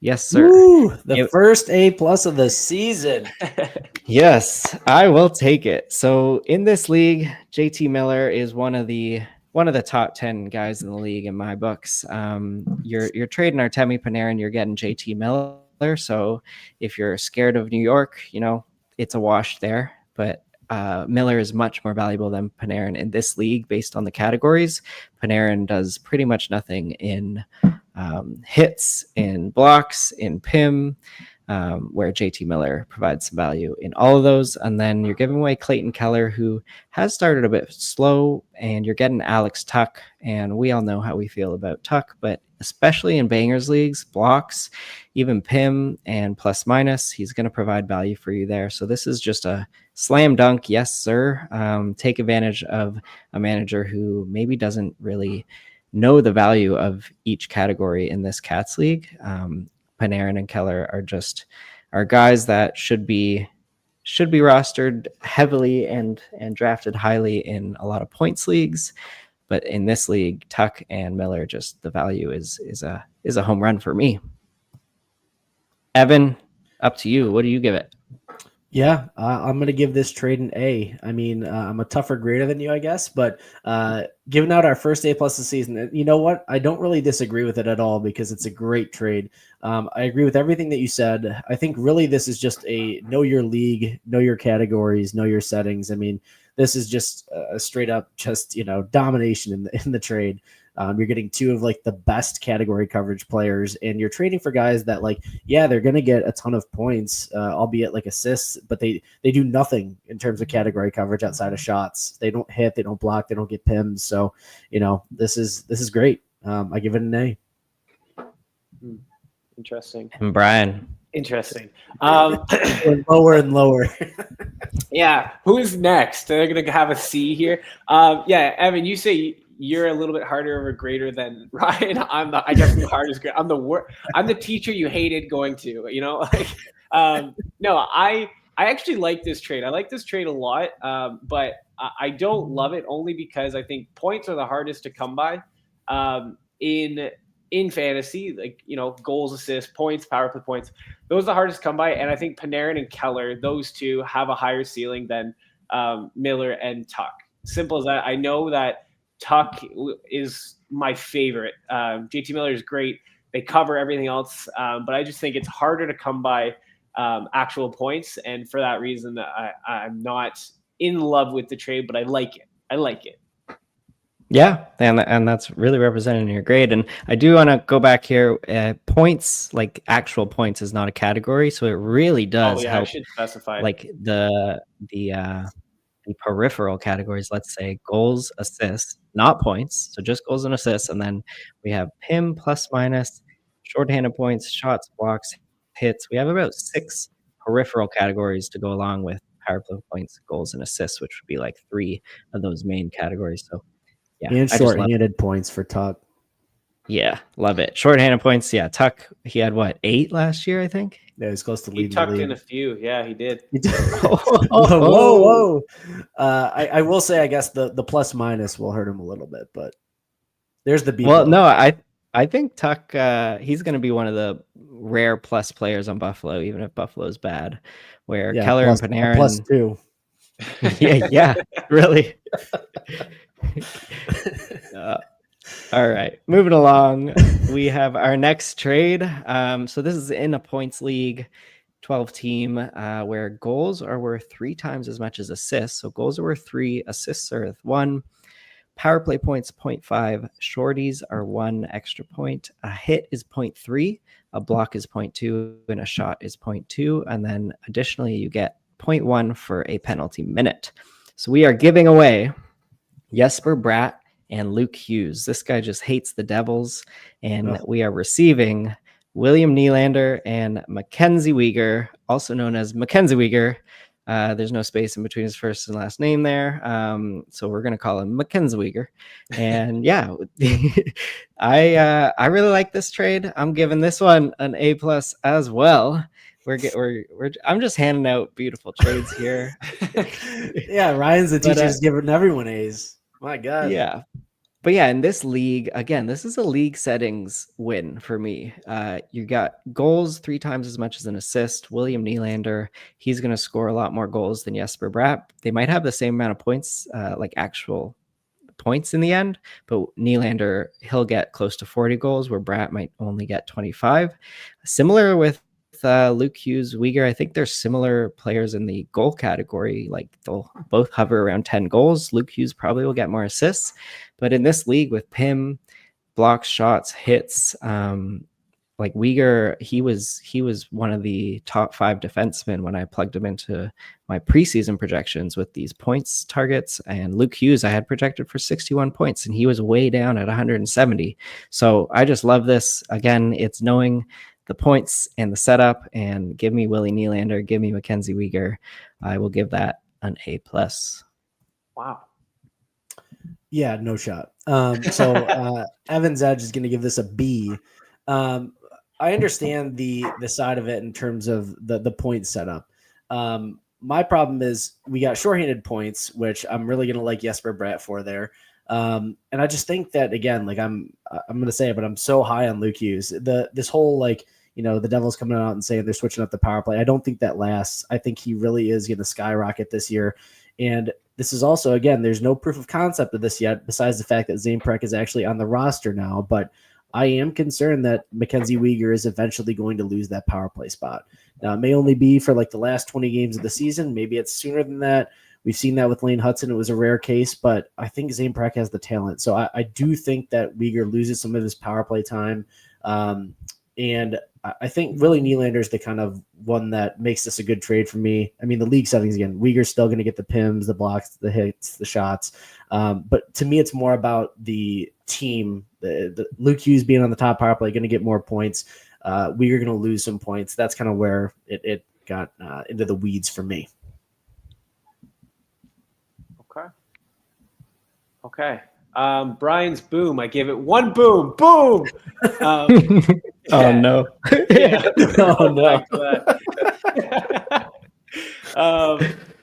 Yes, sir. Woo, the first A+ of the season. Yes, I will take it. So in this league, JT Miller is one of the top 10 guys in the league in my books. You're trading Artemi Panarin, you're getting JT Miller. So if you're scared of New York, it's a wash there. But Miller is much more valuable than Panarin in this league based on the categories. Panarin does pretty much nothing in hits, in blocks, in PIM, where JT Miller provides some value in all of those. And then you're giving away Clayton Keller, who has started a bit slow, and you're getting Alex Tuck. And we all know how we feel about Tuck, but especially in Bangers leagues, blocks, even PIM and plus minus, he's going to provide value for you there. So this is just a slam dunk. Yes, sir. Take advantage of a manager who maybe doesn't really know the value of each category in this Cats League. Panarin and Keller are guys that should be rostered heavily and drafted highly in a lot of points leagues. But in this league, Tuck and Miller, just the value is a home run for me. Evan, up to you. What do you give it? Yeah, I'm going to give this trade an A. I mean, I'm a tougher grader than you, I guess, but giving out our first A+ this season, you know what? I don't really disagree with it at all because it's a great trade. I agree with everything that you said. I think really this is just a know your league, know your categories, know your settings. I mean, this is just a straight up just, domination in the trade. You're getting two of like the best category coverage players, and you're trading for guys that they're going to get a ton of points, albeit like assists, but they do nothing in terms of category coverage outside of shots. They don't hit, they don't block, they don't get PIMs. So, this is great. I give it an A. Interesting. And Brian. Interesting. Lower and lower. Yeah. Who's next? They're going to have a C here. Yeah, Evan, you say you're a little bit harder of a grader than Ryan. I guess the hardest grader. I'm the teacher you hated going to, no, I actually like this trade. I like this trade a lot. But I don't love it only because I think points are the hardest to come by. In fantasy, goals, assists, points, power play points, those are the hardest to come by. And I think Panarin and Keller, those two have a higher ceiling than Miller and Tuck. Simple as that. I know that Tuck is my favorite. JT Miller is great. They cover everything else. But I just think it's harder to come by actual points. And for that reason, I'm not in love with the trade, but I like it. Yeah, and that's really represented in your grade. And I do want to go back here. Points, like actual points, is not a category, so it really does help. I should specify. Like the peripheral categories. Let's say goals, assists, not points, so just goals and assists, and then we have PIM plus minus, shorthanded points, shots, blocks, hits. We have about 6 peripheral categories to go along with power play points, goals, and assists, which would be like 3 of those main categories. So yeah, And I just love shorthanded points for Tuck. Yeah, love it. Shorthanded points. Yeah, Tuck, he had what, 8 last year, I think? Yeah, he's close to He leading the tucked league. in a few. Yeah, he did. Whoa. I will say, I guess the plus minus will hurt him a little bit, but there's the B. Well, no, I think Tuck, he's going to be one of the rare plus players on Buffalo, even if Buffalo's bad, where Keller plus, and Panarin. plus 2. yeah, really. All right, moving along. We have our next trade. So this is in a points league, 12 team, where goals are worth 3 times as much as assists. So goals are worth 3, assists are worth 1. Power play points 0.5, shorties are 1 extra point. A hit is 0.3, a block is 0.2, and a shot is 0.2. And then additionally, you get 0.1 for a penalty minute. So we are giving away Jesper Bratt and Luke Hughes. This guy just hates the Devils. And we are receiving William Nylander and Mackenzie Weegar, also known as Mackenzie Weegar. There's no space in between his first and last name there. So we're going to call him Mackenzie Weegar. And yeah, I really like this trade. I'm giving this one an A+ as well. I'm just handing out beautiful trades here. Yeah, Ryan's the teacher's giving everyone A's. My God. Yeah. But yeah, in this league, again, this is a league settings win for me. You got goals 3 times as much as an assist. William Nylander, he's going to score a lot more goals than Jesper Bratt. They might have the same amount of points, like actual points in the end, but Nylander, he'll get close to 40 goals, where Bratt might only get 25. Similar with Luke Hughes, Weegar, I think they're similar players in the goal category. Like they'll both hover around 10 goals. Luke Hughes probably will get more assists, but in this league with PIM, blocks, shots, hits, like Weegar, he was one of the top 5 defensemen when I plugged him into my preseason projections with these points targets. And Luke Hughes, I had projected for 61 points, and he was way down at 170. So I just love this. Again, it's knowing the points and the setup, and give me Willie Nylander, give me Mackenzie Weegar. I will give that an A+. Wow. Yeah, no shot. So Evan's Edge is going to give this a B. I understand the side of it in terms of the point setup. My problem is we got shorthanded points, which I'm really going to like Jesper Bratt for there. And I just think that, again, like I'm going to say it, but I'm so high on Luke Hughes. This whole, like, you know, the Devils coming out and saying they're switching up the power play, I don't think that lasts. I think he really is going to skyrocket this year. And this is also, again, there's no proof of concept of this yet, besides the fact that Zaneprek is actually on the roster now. But I am concerned that Mackenzie Weegar is eventually going to lose that power play spot. Now, it may only be for like the last 20 games of the season. Maybe it's sooner than that. We've seen that with Lane Hudson. It was a rare case, but I think Zaneprek has the talent. So I do think that Weegar loses some of his power play time. And I think Willie Nylander is the kind of one that makes this a good trade for me. I mean, the league settings, again, Weegar's still going to get the PIMs, the blocks, the hits, the shots. But to me, it's more about the team. The Luke Hughes being on the top power play, going to get more points. Weegar going to lose some points. That's kind of where it got into the weeds for me. Okay. Brian's boom. I give it 1 boom. Boom. Oh no. Yeah. Oh no.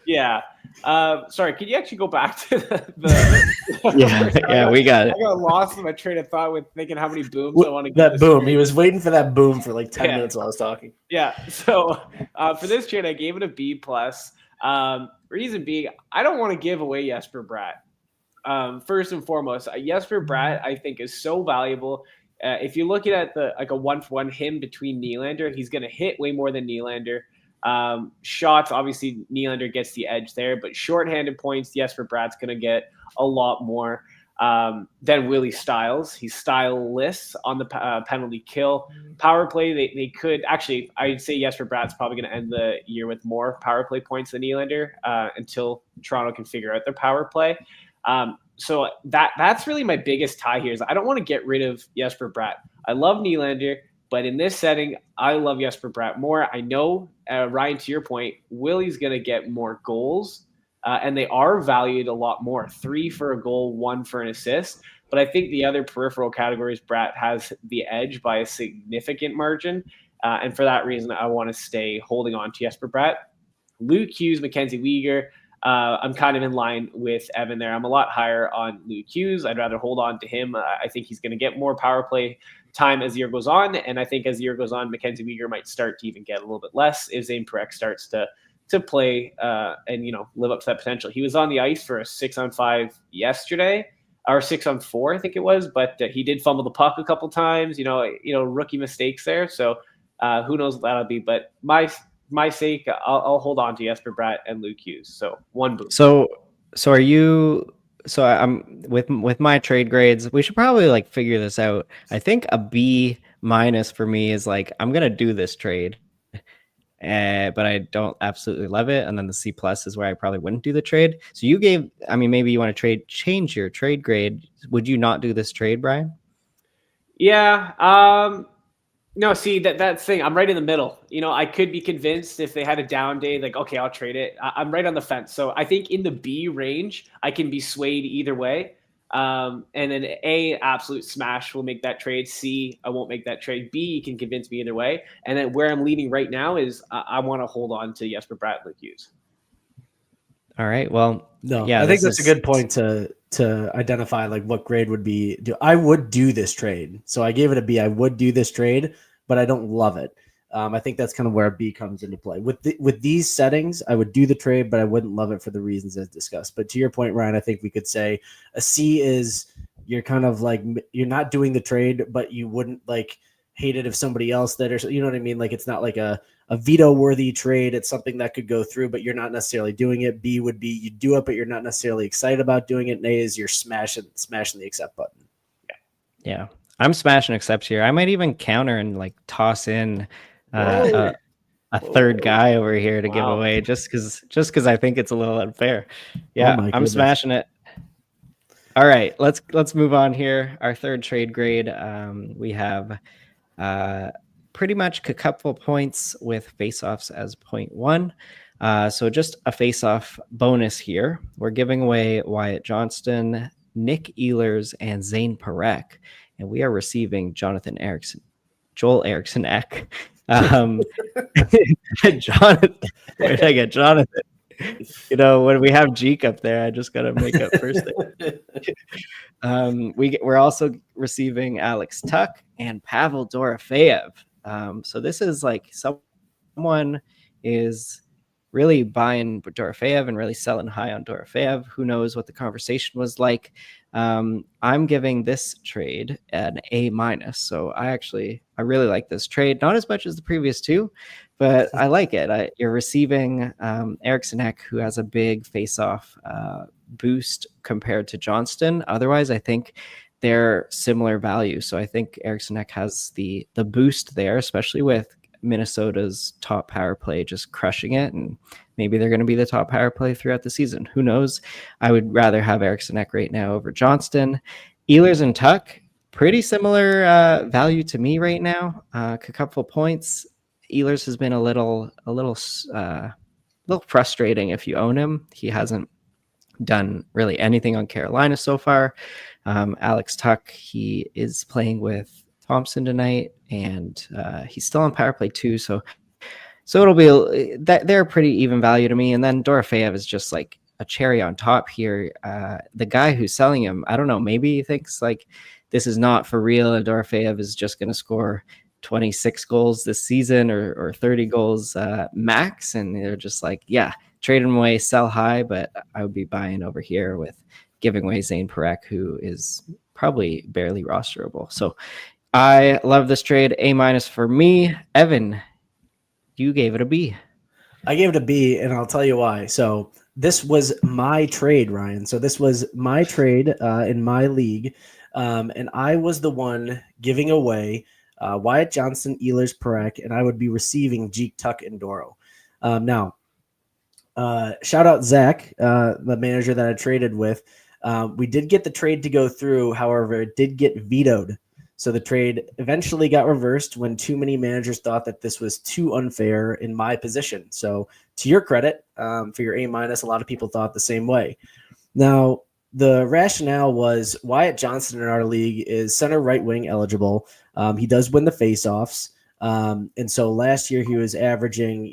Yeah. Sorry, could you actually go back to the yeah, we got it. I got lost in my train of thought with thinking how many booms I want to get. That boom. Trade. He was waiting for that boom for like 10 minutes while I was talking. Yeah. So for this trade, I gave it a B+. Reason being, I don't want to give away Jesper Bratt. First and foremost, Jesper Bratt, I think, is so valuable. If you're looking at a 1-for-1 him between Nylander, he's going to hit way more than Nylander. Shots, obviously, Nylander gets the edge there, but shorthanded points, Jesper Bratt's going to get a lot more than Willie Styles. He's styleless on the penalty kill. Power play, they could actually, I'd say Jesper Bratt's probably going to end the year with more power play points than Nylander until Toronto can figure out their power play. So that's really my biggest tie here is I don't want to get rid of Jesper Bratt. I love Nylander. But in this setting, I love Jesper Bratt more. I know, Ryan, to your point, Willie's going to get more goals, and they are valued a lot more. 3 for a goal, 1 for an assist. But I think the other peripheral categories, Bratt has the edge by a significant margin. And for that reason, I want to stay holding on to Jesper Bratt. Luke Hughes, Mackenzie Weegar, I'm kind of in line with Evan there. I'm a lot higher on Luke Hughes. I'd rather hold on to him. I think he's going to get more power play time as the year goes on. And I think as the year goes on, Mackenzie Weegar might start to even get a little bit less if Zane Parekh starts to play and, live up to that potential. He was on the ice for a 6-on-5 yesterday, or 6-on-4, I think it was, but he did fumble the puck a couple times, rookie mistakes there. So who knows what that'll be, but my sake, I'll hold on to Jesper Bratt and Luke Hughes. So 1 boost. So are you? So I'm with my trade grades. We should probably figure this out. I think a B- for me is I'm gonna do this trade, but I don't absolutely love it. And then the C+ is where I probably wouldn't do the trade. So maybe you want to change your trade grade. Would you not do this trade, Brian? Yeah. No, see that thing. I'm right in the middle. I could be convinced if they had a down day, okay, I'll trade it. I'm right on the fence. So I think in the B range, I can be swayed either way. And then A, absolute smash will make that trade. C, I won't make that trade. B, you can convince me either way. And then where I'm leaning right now is I want to hold on to Jesper Bratt, Luke Hughes. All right. Well, no, yeah, I think that's a good point to identify what grade would be. I would do this trade. So I gave it a B. I would do this trade, but I don't love it. I think that's kind of where a B comes into play. With these settings, I would do the trade, but I wouldn't love it for the reasons as discussed. But to your point, Ryan, I think we could say a C is you're kind of you're not doing the trade, but you wouldn't hate it if somebody else did, or you know what I mean? It's not a veto-worthy trade. It's something that could go through, but you're not necessarily doing it. B would be you do it, but you're not necessarily excited about doing it. And A is you're smashing the accept button. Yeah. I'm smashing accept here. I might even counter and toss in a third guy over here to give away just because I think it's a little unfair. Yeah, I'm smashing it. All right, let's move on here. Our third trade grade, we have pretty much a couple points with face-offs as 0.1. So just a face-off bonus here. We're giving away Wyatt Johnston, Nick Ehlers, and Zane Parekh. And we are receiving Joel Eriksson Ek. Jonathan, where did I get Jonathan? When we have Jeek up there, I just got to make up first thing. We're also receiving Alex Tuck and Pavel Dorofeyev. So this is someone is really buying Dorofeyev and really selling high on Dorofeyev. Who knows what the conversation was like? I'm giving this trade an A-. So I really like this trade, not as much as the previous two, but I like it. You're receiving Eriksson Ek, who has a big face-off boost compared to Johnston. Otherwise, I think they're similar value. So I think Eriksson Ek has the boost there, especially with Minnesota's top power play just crushing it, and maybe they're going to be the top power play throughout the season. Who knows? I would rather have Eriksson Ek right now over Johnston. Ehlers and Tuck, pretty similar value to me right now. A couple of points. Ehlers has been a little frustrating if you own him. He hasn't done really anything on Carolina so far. Alex Tuck, he is playing with Thompson tonight, and he's still on power play too. So it'll be that they're pretty even value to me. And then Dorofeyev is just a cherry on top here. The guy who's selling him, I don't know, maybe he thinks this is not for real, and Dorofeyev is just going to score 26 goals this season or 30 goals max. And they're just yeah, trade him away, sell high. But I would be buying over here with giving away Zane Parekh, who is probably barely rosterable. So I love this trade. A- for me. Evan, you gave it a B. I gave it a B, and I'll tell you why. So this was my trade, Ryan. So this was my trade in my league, and I was the one giving away Wyatt Johnston, Ehlers, Parekh, and I would be receiving Jeek, Tuck, and Doro. Now, shout out Zach, the manager that I traded with. We did get the trade to go through. However, it did get vetoed. So the trade eventually got reversed when too many managers thought that this was too unfair in my position. So to your credit, for your A-, a lot of people thought the same way. Now, the rationale was Wyatt Johnston in our league is center right wing eligible. He does win the faceoffs. And so last year he was averaging,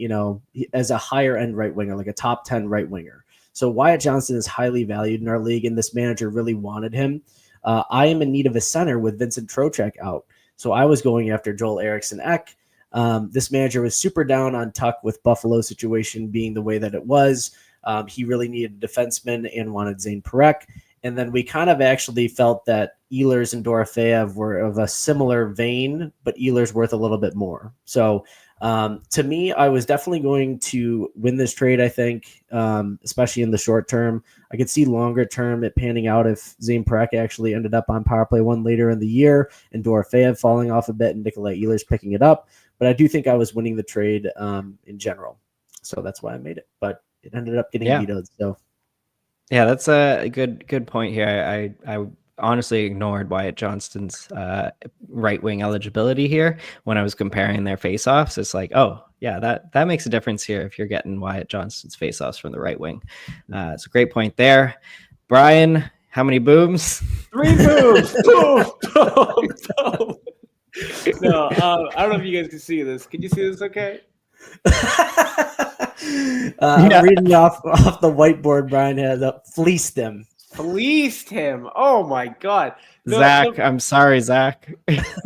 as a higher end right winger, like a top 10 right winger. So Wyatt Johnston is highly valued in our league, and this manager really wanted him. I am in need of a center with Vincent Trocheck out. So I was going after Joel Eriksson Ek. This manager was super down on Tuck with Buffalo situation being the way that it was. He really needed a defenseman and wanted Zane Parekh. And then we kind of actually felt that Ehlers and Dorofeev were of a similar vein, but Ehlers worth a little bit more. So to me, I was definitely going to win this trade, I think, especially in the short term. I could see longer term it panning out if Zane Parekh actually ended up on power play 1 later in the year and Dorofeev falling off a bit and Nikolai Ehlers picking it up. But I do think I was winning the trade in general. So that's why I made it. But it ended up getting vetoed. So yeah, that's a good point here. I honestly ignored Wyatt Johnston's right wing eligibility here when I was comparing their faceoffs. It's like, oh yeah, that makes a difference here if you're getting Wyatt Johnston's faceoffs from the right wing. It's a great point there. Brian, how many booms? 3 booms. Boom, boom, boom. No, I don't know if you guys can see this. Can you see this okay? I'm reading off the whiteboard Brian has up. Fleeced him. Oh my God. No, Zach, I'm sorry, Zach.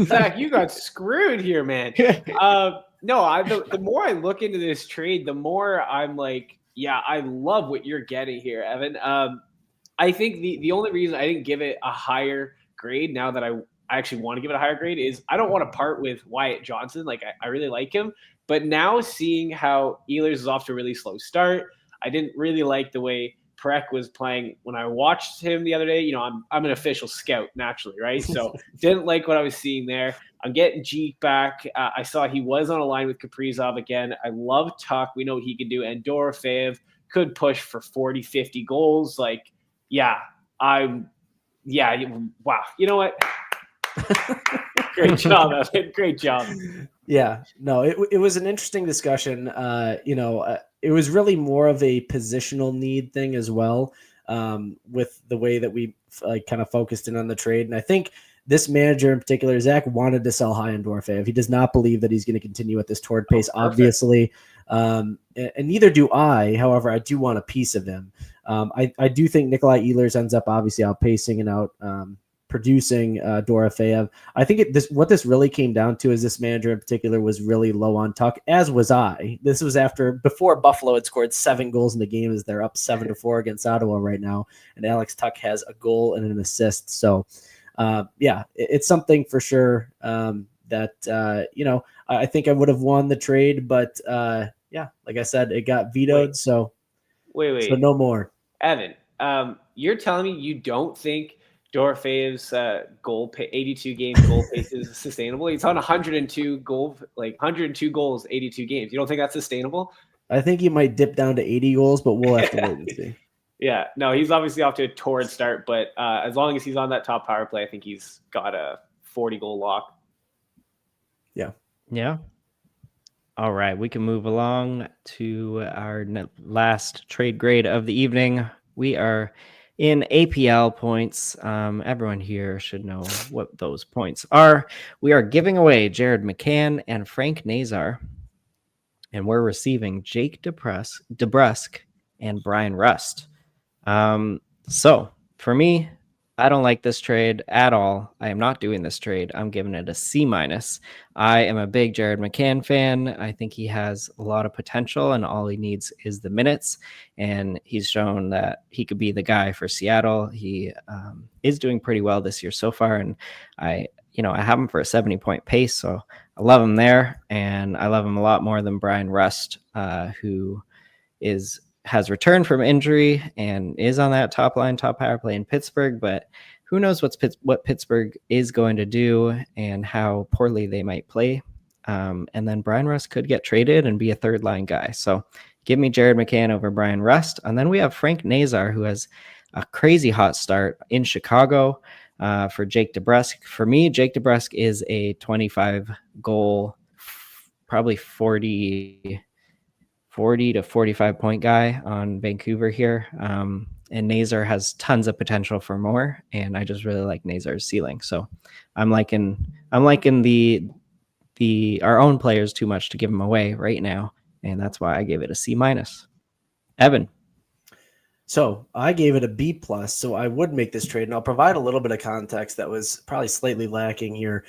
Zach, you got screwed here, man. The more I look into this trade, the more I'm like, yeah, I love what you're getting here, Evan. I think the only reason I didn't give it a higher grade now that I actually want to give it a higher grade is I don't want to part with Wyatt Johnston. Like I really like him. But now seeing how Ehlers is off to a really slow start, I didn't really like the way Parekh was playing when I watched him the other day. I'm an official scout naturally, right? So didn't like what I was seeing there. I'm getting Jeek back. I saw he was on a line with Kaprizov again. I love Tuck. We know what he can do. And Dorofeev could push for 40, 50 goals. Like, wow. You know what? Great job, Evan. Great job. Yeah, no, it was an interesting discussion. It was really more of a positional need thing as well, with the way that we kind of focused in on the trade. And I think this manager in particular, Zach, wanted to sell high on Dorofeev. He does not believe that he's going to continue at this torrid pace, obviously. And neither do I. However, I do want a piece of him. I do think Nikolai Ehlers ends up obviously outpacing and out producing Dorofeev. I think what this really came down to is this manager in particular was really low on Tuck, as was I. This was before Buffalo had scored 7 goals in the game, as they're up 7-4 against Ottawa right now, and Alex Tuck has a goal and an assist. So it's something for sure that I think I would have won the trade, but like I said, it got vetoed. So no more. Evan, you're telling me you don't think Dorofeev's 82 game goal pace is sustainable? He's on 102 goals, 82 games. You don't think that's sustainable? I think he might dip down to 80 goals, but we'll have to wait and see. Yeah, no, he's obviously off to a torrid start, but as long as he's on that top power play, I think he's got a 40-goal lock. Yeah. All right, we can move along to our last trade grade of the evening. We are in APL points. Everyone here should know what those points are. We are giving away Jared McCann and Frank Nazar, and we're receiving Jake DeBrusk and Brian Rust. So for me, I don't like this trade at all. I am not doing this trade. I'm giving it a C-. I am a big Jared McCann fan. I think he has a lot of potential, and all he needs is the minutes. And he's shown that he could be the guy for Seattle. He is doing pretty well this year so far, and I have him for a 70-point pace, so I love him there, and I love him a lot more than Brian Rust, who has returned from injury and is on that top power play in Pittsburgh, but who knows what Pittsburgh is going to do and how poorly they might play. And then Brian Rust could get traded and be a third line guy. So give me Jared McCann over Brian Rust. And then we have Frank Nazar, who has a crazy hot start in Chicago. for Jake DeBrusk. For me, Jake DeBrusk is a 25 goal, probably 40 to 45 point guy on Vancouver here. And Nazar has tons of potential for more, and I just really like Nazar's ceiling. So I'm liking our own players too much to give them away right now, and that's why I gave it a C-. Evan. So I gave it a B+, so I would make this trade, and I'll provide a little bit of context that was probably slightly lacking here.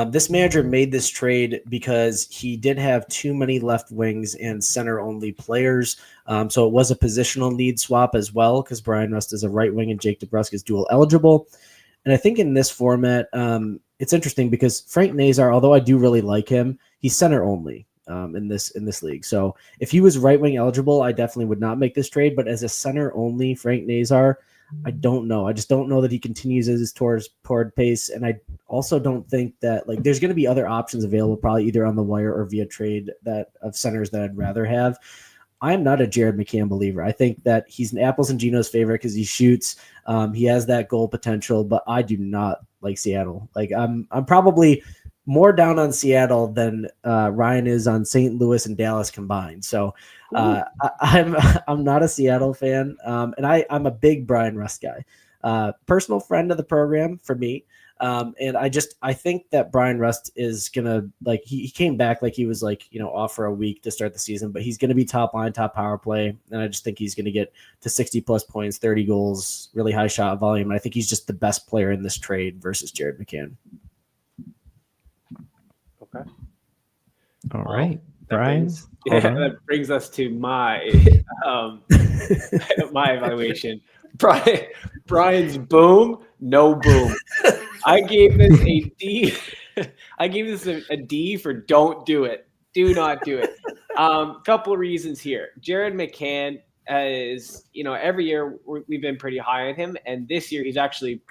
This manager made this trade because he did have too many left wings and center-only players, so it was a positional need swap as well, because Brian Rust is a right wing and Jake DeBrusk is dual eligible. And I think in this format, it's interesting because Frank Nazar, although I do really like him, he's center-only. In this league. So if he was right wing eligible, I definitely would not make this trade. But as a center only Frank Nazar, I don't know. I just don't know that he continues his toward pace. And I also don't think that there's going to be other options available, probably either on the wire or via trade of centers that I'd rather have. I'm not a Jared McCann believer. I think that he's an apples and Ginos favorite because he shoots. He has that goal potential, but I do not like Seattle. I'm probably more down on Seattle than Ryan is on St. Louis and Dallas combined. So I'm not a Seattle fan, and I'm a big Brian Rust guy. Personal friend of the program for me, and I think that Brian Rust is gonna he came back he was off for a week to start the season, but he's gonna be top line, top power play, and I just think he's gonna get to 60+ points, 30 goals, really high shot volume. And I think he's just the best player in this trade versus Jared McCann. Okay. All right, Brian. That brings us to my my evaluation. Brian's boom, no boom. I gave this a D. I gave this a D for don't do it. Do not do it. Couple of reasons here. Jared McCann is, every year we've been pretty high on him, and this year he's actually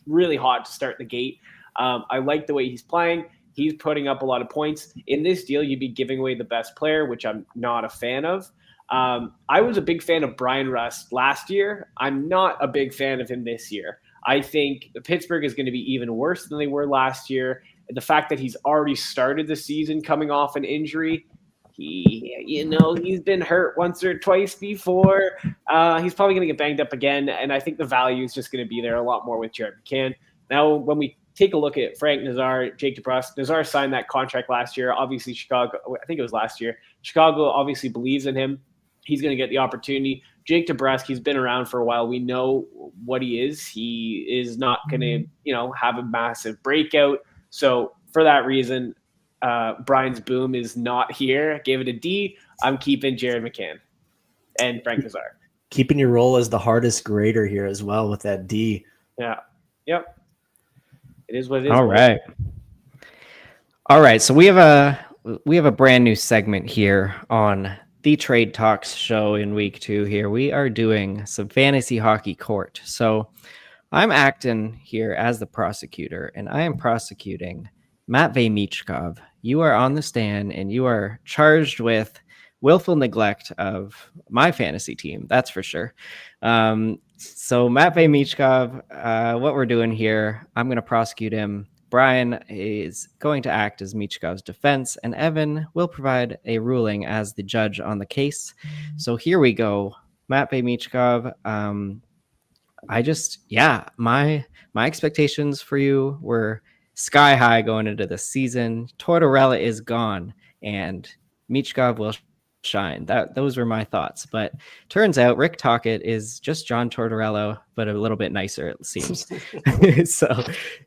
really hot to start the gate. I like the way he's playing. He's putting up a lot of points. In this deal, you'd be giving away the best player, which I'm not a fan of. I was a big fan of Brian Rust last year. I'm not a big fan of him this year. I think Pittsburgh is going to be even worse than they were last year. The fact that he's already started the season coming off an injury, he's been hurt once or twice before. He's probably going to get banged up again, and I think the value is just going to be there a lot more with Jared McCann. Now, when we take a look at Frank Nazar, Jake DeBrusk. Nazar signed that contract last year. Obviously, Chicago, I think it was last year. Chicago obviously believes in him. He's going to get the opportunity. Jake DeBrusk, he's been around for a while. We know what he is. He is not going to, have a massive breakout. So for that reason, Brian's boom is not here. I gave it a D. I'm keeping Jared McCann and Frank Nazar. Keeping your role as the hardest grader here as well with that D. Yeah. Yep. It is what it is. All right. So we have a brand new segment here on the Trade Talks show in week 2 here. We are doing some fantasy hockey court. So I'm acting here as the prosecutor, and I am prosecuting Matvei Michkov. You are on the stand, and you are charged with willful neglect of my fantasy team. That's for sure. So Matvei Michkov, what we're doing here, I'm going to prosecute him. Brian is going to act as Michkov's defense, and Evan will provide a ruling as the judge on the case. So here we go. Matvei Michkov, my expectations for you were sky high going into the season. Tortorella is gone, and Michkov will shine. Those were my thoughts, but turns out Rick Tocchet is just John Tortorella, but a little bit nicer, it seems.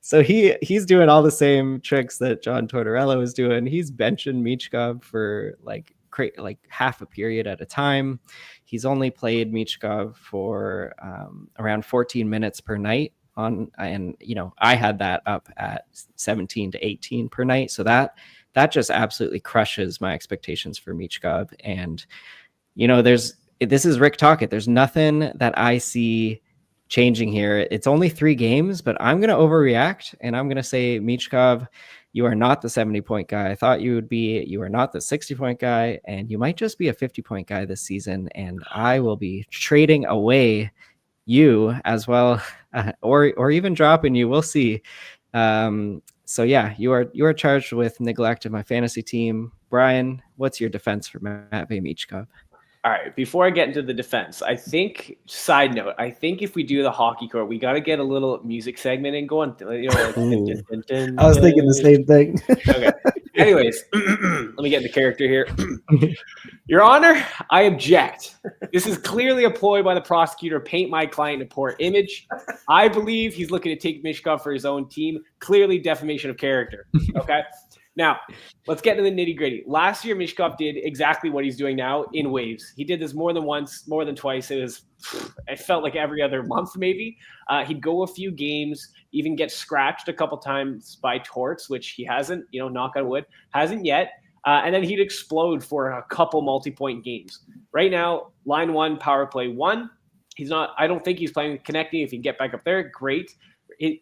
so he's doing all the same tricks that John Tortorella was doing. He's benching Michkov for like half a period at a time. He's only played Michkov for around 14 minutes per night and I had that up at 17 to 18 per night, so that just absolutely crushes my expectations for Michkov. And, this is Rick Tocchet. There's nothing that I see changing here. It's only 3 games, but I'm going to overreact, and I'm going to say, Michkov, you are not the 70-point guy I thought you would be. You are not the 60-point guy, and you might just be a 50-point guy this season, and I will be trading away you as well or even dropping you. We'll see. So yeah, you are charged with neglect of my fantasy team. Brian, what's your defense for Matvei Michkov? All right, before I get into the defense, I think, side note, I think if we do the hockey court, we got to get a little music segment and go on, like, I was thinking the same thing. Okay. Anyways, let me get into character here. Your Honor, I object. This is clearly a ploy by the prosecutor to paint my client in a poor image. I believe he's looking to take Michkov for his own team. Clearly defamation of character. Okay? Now, let's get into the nitty-gritty. Last year, Michkov did exactly what he's doing now in waves. He did this more than once, more than twice. It felt like every other month, maybe. He'd go a few games, even get scratched a couple times by torts, which he hasn't, knock on wood, hasn't yet. And then he'd explode for a couple multi-point games. Right now, line 1, power play 1. I don't think he's playing connecting. If he can get back up there, great.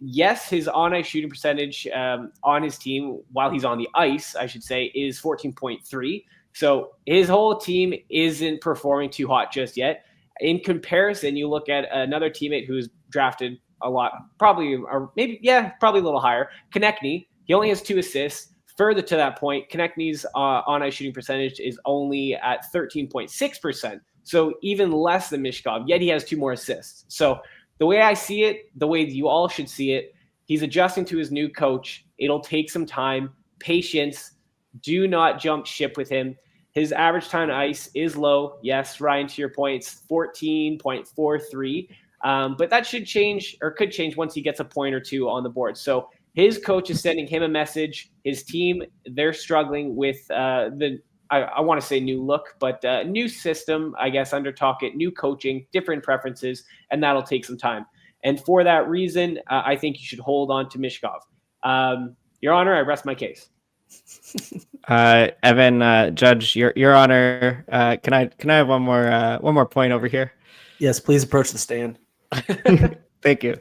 Yes, his on-ice shooting percentage on his team, while he's on the ice, I should say, is 14.3. So his whole team isn't performing too hot just yet. In comparison, you look at another teammate who's drafted a lot, probably a little higher, Konechny. He only has 2 assists. Further to that point, Konechny's on-ice shooting percentage is only at 13.6%. So even less than Michkov, yet he has 2 more assists. So the way I see it, the way you all should see it, he's adjusting to his new coach. It'll take some time, patience. Do not jump ship with him. His average time on ice is low. Yes, Ryan, to your point, it's 14.43. But that should change or could change once he gets a point or 2 on the board. So his coach is sending him a message. His team, they're struggling with I want to say new look, but new system, I guess, under Talkit, new coaching, different preferences, and that'll take some time. And for that reason, I think you should hold on to Michkov. Your Honor, I rest my case. Evan, Judge, Your Honor, can I have one more point over here? Yes, please approach the stand. Thank you.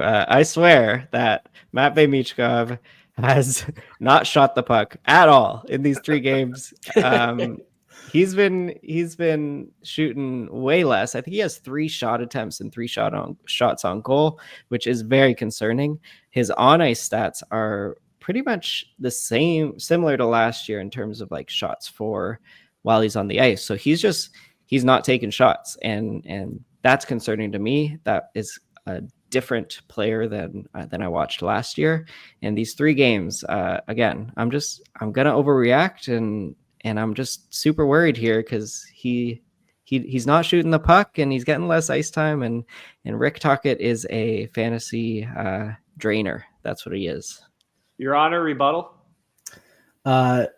I swear that Matvei Michkov has not shot the puck at all in these 3 games. He's been shooting way less. I think he has 3 shot attempts and 3 shots on goal, which is very concerning. His on ice stats are pretty much the same, similar to last year in terms of like shots for while he's on the ice. So he's not taking shots, and that's concerning to me. That is a different player than I watched last year. And these 3 games, again, I'm gonna overreact, and I'm just super worried here because he's not shooting the puck and he's getting less ice time, and Rick Tocchet is a fantasy drainer. That's what he is. Your Honor, rebuttal. Matvei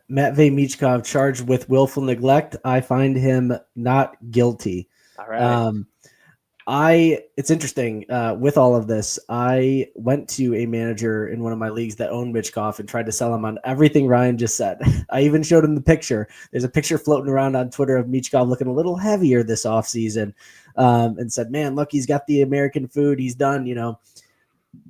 Michkov charged with willful neglect. I find him not guilty. All right. It's interesting with all of this. I went to a manager in one of my leagues that owned Michkov and tried to sell him on everything Ryan just said. I even showed him the picture. There's a picture floating around on Twitter of Michkov looking a little heavier this offseason, and said, man, look, he's got the American food. He's done,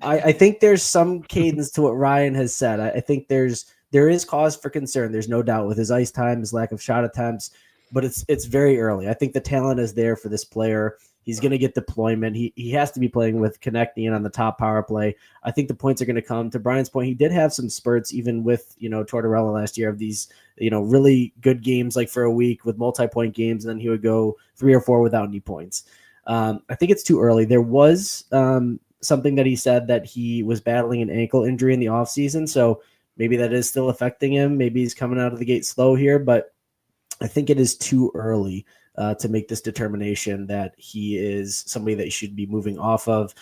I think there's some cadence to what Ryan has said. I think there is cause for concern. There's no doubt with his ice time, his lack of shot attempts, but it's very early. I think the talent is there for this player. He's going to get deployment. He has to be playing with Konechny and on the top power play. I think the points are going to come. To Brian's point, he did have some spurts even with, Tortorella last year of these, really good games like for a week with multi-point games, and then he would go 3 or 4 without any points. I think it's too early. There was something that he said that he was battling an ankle injury in the offseason, so maybe that is still affecting him. Maybe he's coming out of the gate slow here, but I think it is too early to make this determination that he is somebody that you should be moving off of.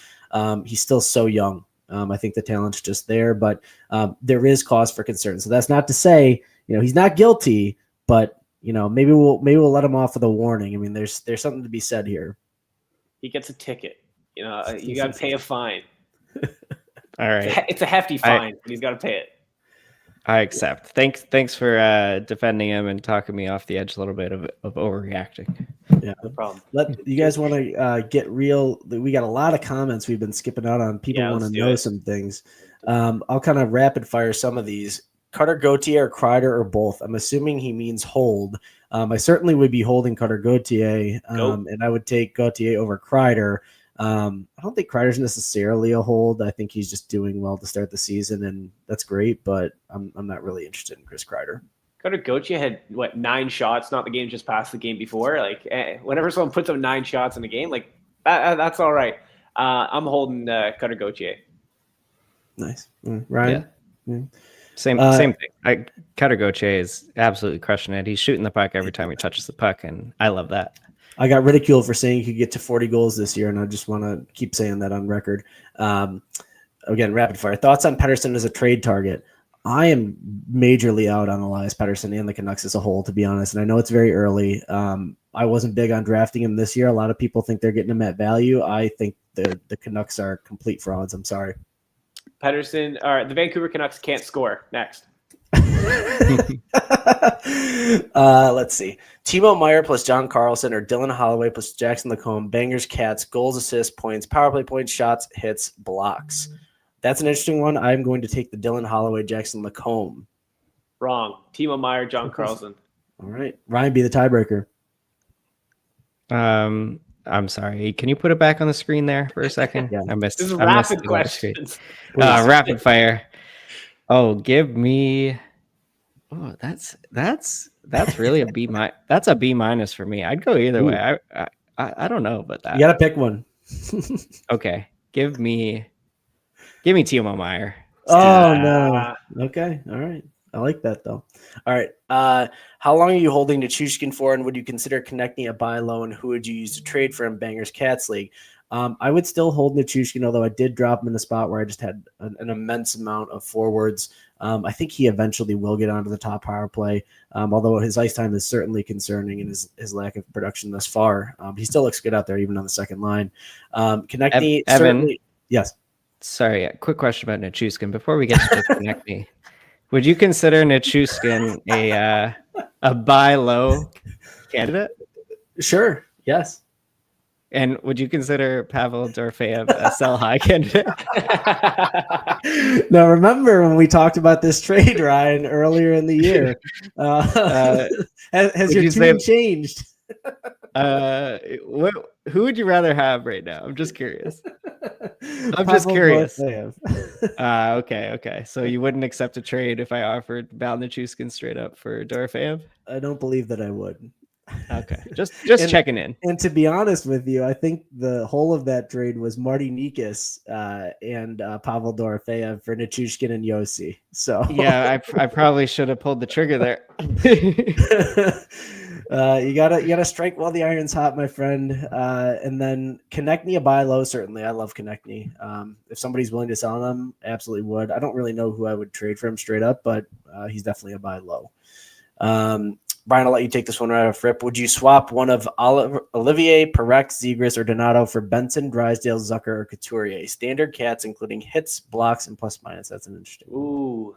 He's still so young. I think the talent's just there, but there is cause for concern. So that's not to say, he's not guilty, but maybe we'll let him off with a warning. I mean, there's something to be said here. He gets a ticket. You got to pay a fine. All right. It's a hefty fine, but he's got to pay it. I accept. Thanks for defending him and talking me off the edge a little bit of overreacting. Yeah, no problem. You guys want to get real? We got a lot of comments we've been skipping out on. People want to know some things. I'll kind of rapid fire some of these. Cutter Gauthier or Kreider or both? I'm assuming he means hold. I certainly would be holding Cutter Gauthier, and I would take Gauthier over Kreider. I don't think Kreider's necessarily a hold. I think he's just doing well to start the season, and that's great. But I'm not really interested in Chris Kreider. Cutter Gauthier had 9 shots, not the game just past the game before. Like whenever someone puts up 9 shots in a game, like that's all right. I'm holding Cutter Gauthier. Nice, Ryan. Yeah. Same thing. Cutter Gauthier is absolutely crushing it. He's shooting the puck every time he touches the puck, and I love that. I got ridiculed for saying he could get to 40 goals this year, and I just want to keep saying that on record. Again, rapid fire thoughts on Pettersson as a trade target. I am majorly out on Elias Pettersson and the Canucks as a whole, to be honest. And I know it's very early. I wasn't big on drafting him this year. A lot of people think they're getting him at value. I think the Canucks are complete frauds. I'm sorry. Pettersson, all right, the Vancouver Canucks can't score. Next. Let's see. Timo Meier plus John Carlson or Dylan Holloway plus Jackson Lacombe. Bangers, Cats, goals, assists, points, power play points, shots, hits, blocks. That's an interesting one. I'm going to take the Dylan Holloway, Jackson Lacombe. Wrong. Timo Meier, John Carlson. All right. Ryan, be the tiebreaker. I'm sorry. Can you put it back on the screen there for a second? Yeah. I missed. This is I missed rapid questions. Rapid fire. Oh, give me. Oh, that's really a B minus. That's a B minus for me. I'd go either way. I don't know about that. You got to pick one. Okay, give me Timo Meier. Oh no. Okay. All right. I like that though. All right. How long are you holding Nichushkin for, and would you consider connecting a buy low, and who would you use to trade for him? Bangers Cats League. I would still hold Nichushkin, although I did drop him in a spot where I just had an immense amount of forwards. I think he eventually will get onto the top power play, although his ice time is certainly concerning in his lack of production thus far. He still looks good out there, even on the second line. Konechny, certainly. Yes. Sorry, a quick question about Nichushkin before we get to Konechny. Would you consider Nichushkin a buy low candidate? Sure. Yes. And would you consider Pavel Dorofeyev a sell high candidate? Now, remember when we talked about this trade, Ryan, earlier in the year? Has your tune changed? Who would you rather have right now? I'm just curious. Just curious. Okay. So you wouldn't accept a trade if I offered Val Nichushkin straight up for Dorofeyev? I don't believe that I would. Okay, just checking in. And to be honest with you, I think the whole of that trade was Marty Nikas and Pavel Dorofeyev for Nichushkin and Yossi. So yeah, I probably should have pulled the trigger there. You gotta strike while the iron's hot, my friend. And then Konechny a buy low. Certainly, I love Konechny. If somebody's willing to sell him, absolutely would. I don't really know who I would trade for him straight up, but he's definitely a buy low. Brian, I'll let you take this one right off rip. Would you swap one of Olivier, Parekh, Zegras, or Donato for Benson, Drysdale, Zucker, or Couturier? Standard Cats, including hits, blocks, and plus minus. That's an interesting one. Ooh.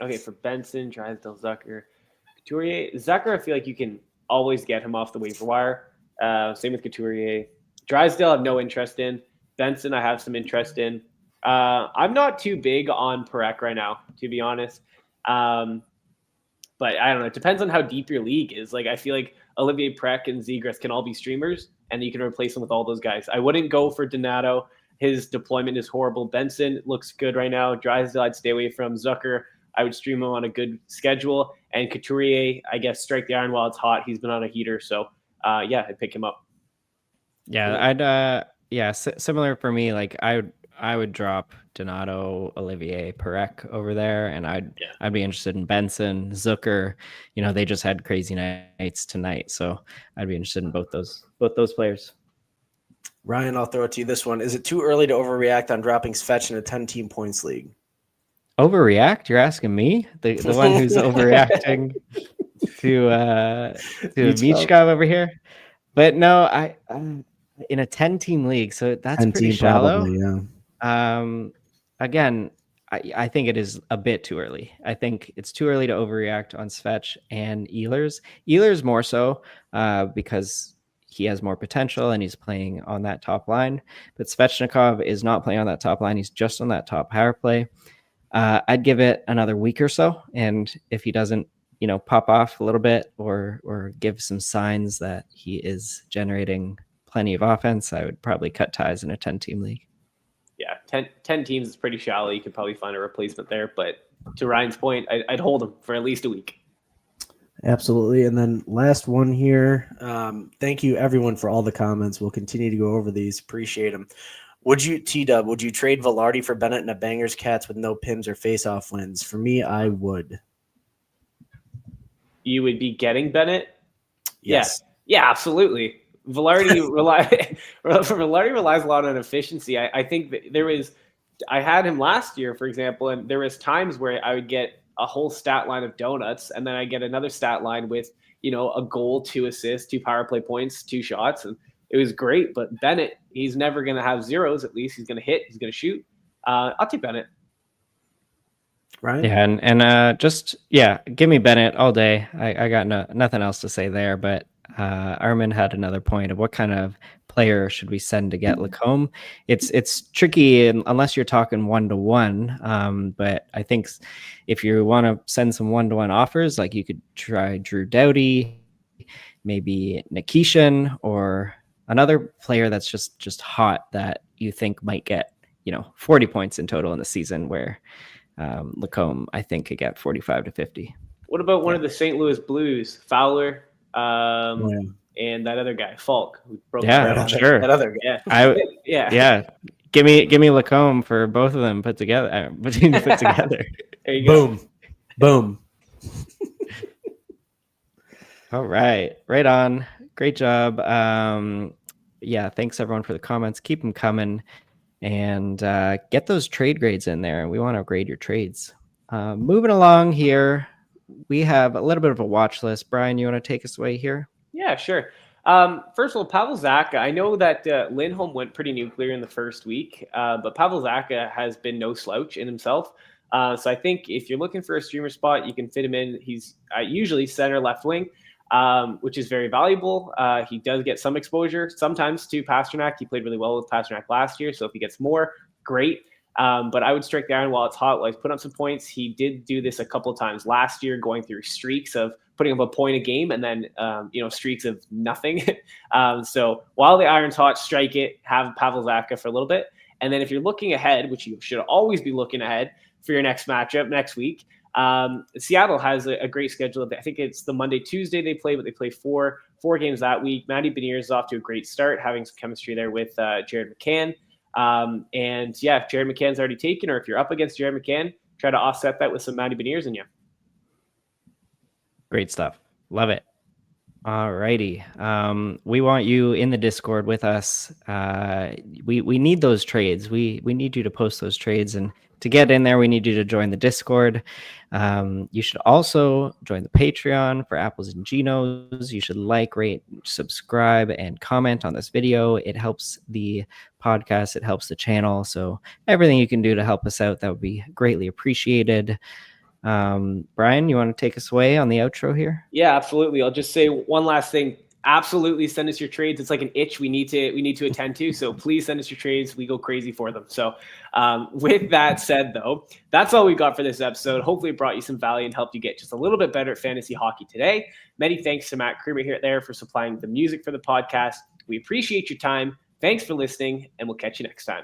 Okay, for Benson, Drysdale, Zucker, Couturier. Zucker, I feel like you can always get him off the waiver wire. Same with Couturier. Drysdale, I have no interest in. Benson, I have some interest in. I'm not too big on Parekh right now, to be honest. But I don't know. It depends on how deep your league is. Like, I feel like Olivier Parekh and Zegras can all be streamers, and you can replace them with all those guys. I wouldn't go for Donato. His deployment is horrible. Benson looks good right now. Drysdale, I'd stay away from. Zucker, I would stream him on a good schedule. And Couturier, I guess, strike the iron while it's hot. He's been on a heater. So, yeah, I'd pick him up. Yeah, similar for me. Like, I would drop Donato, Olivier, Parekh over there, and I'd be interested in Benson, Zucker. You know, they just had crazy nights tonight, so I'd be interested in both those players. Ryan, I'll throw it to you this one. Is it too early to overreact on dropping Svetch in a 10-team points league? Overreact? You're asking me, the one who's overreacting to Michkov over here? But no, I in a 10-team league, so that's pretty shallow. Probably, yeah. Again, I think it is a bit too early. I think it's too early to overreact on Svetch and Ehlers. Ehlers more so because he has more potential and he's playing on that top line. But Svechnikov is not playing on that top line. He's just on that top power play. I'd give it another week or so. And if he doesn't, pop off a little bit or give some signs that he is generating plenty of offense, I would probably cut ties in a 10-team league. Yeah, 10 teams is pretty shallow. You could probably find a replacement there. But to Ryan's point, I'd hold him for at least a week. Absolutely. And then last one here. Thank you, everyone, for all the comments. We'll continue to go over these. Appreciate them. Would you trade Velarde for Bennett in a Bangers Cats with no PIMs or face-off wins? For me, I would. You would be getting Bennett? Yes. Yeah, absolutely. Velarde relies a lot on efficiency. I think that I had him last year, for example, and there was times where I would get a whole stat line of donuts, and then I get another stat line with, a goal, 2 assists, 2 power play points, 2 shots, and it was great. But Bennett, he's never going to have zeros. At least he's going to hit. He's going to shoot. I'll take Bennett. Right. Yeah, and give me Bennett all day. I got nothing else to say there, but Armin had another point of what kind of player should we send to get Lacombe. It's tricky unless you're talking 1-to-1, but I think if you want to send some 1-to-1 offers, like you could try Drew Doughty, maybe Nikishin, or another player that's just hot that you think might get 40 points in total in the season, where Lacombe I think could get 45 to 50. What about one of the St. Louis Blues, Fowler? And that other guy, Falk, who broke sure. That other guy. Yeah. Give me Lacombe for both of them put together. There you go. Boom. All right. Right on. Great job. Thanks everyone for the comments. Keep them coming, and get those trade grades in there. We want to grade your trades. Moving along here, we have a little bit of a watch list. Brian, you want to take us away here? Yeah, sure. First of all, Pavel Zacha. I know that Lindholm went pretty nuclear in the first week, but Pavel Zacha has been no slouch in himself. So I think if you're looking for a streamer spot, you can fit him in. He's usually center left wing, which is very valuable. He does get some exposure sometimes to Pasternak. He played really well with Pasternak last year, so if he gets more, great. But I would strike the iron while it's hot. Like, put up some points. He did do this a couple of times last year, going through streaks of putting up a point a game, and then streaks of nothing. So while the iron's hot, strike it. Have Pavel Zacha for a little bit, and then if you're looking ahead, which you should always be looking ahead for your next matchup next week, Seattle has a great schedule. I think it's the Monday, Tuesday they play, but they play four games that week. Matty Beniers is off to a great start, having some chemistry there with Jared McCann. If Jared McCann's already taken, or if you're up against Jared McCann, try to offset that with some Matty Beniers in you. Great stuff. Love it. All righty. We want you in the Discord with us. We need those trades. We need you to post those trades, and to get in there, we need you to join the Discord. You should also join the Patreon for Apples and Ginos. You should like, rate, subscribe, and comment on this video. It helps the podcast. It helps the channel. So everything you can do to help us out, that would be greatly appreciated. Brian, you want to take us away on the outro here? Yeah, absolutely. I'll just say one last thing. Absolutely send us your trades. It's like an itch we need to attend to. So please send us your trades. We go crazy for them. So with that said, though, that's all we got for this episode. Hopefully it brought you some value and helped you get just a little bit better at fantasy hockey today. Many thanks to Matt Kruber there for supplying the music for the podcast. We appreciate your time. Thanks for listening, and we'll catch you next time.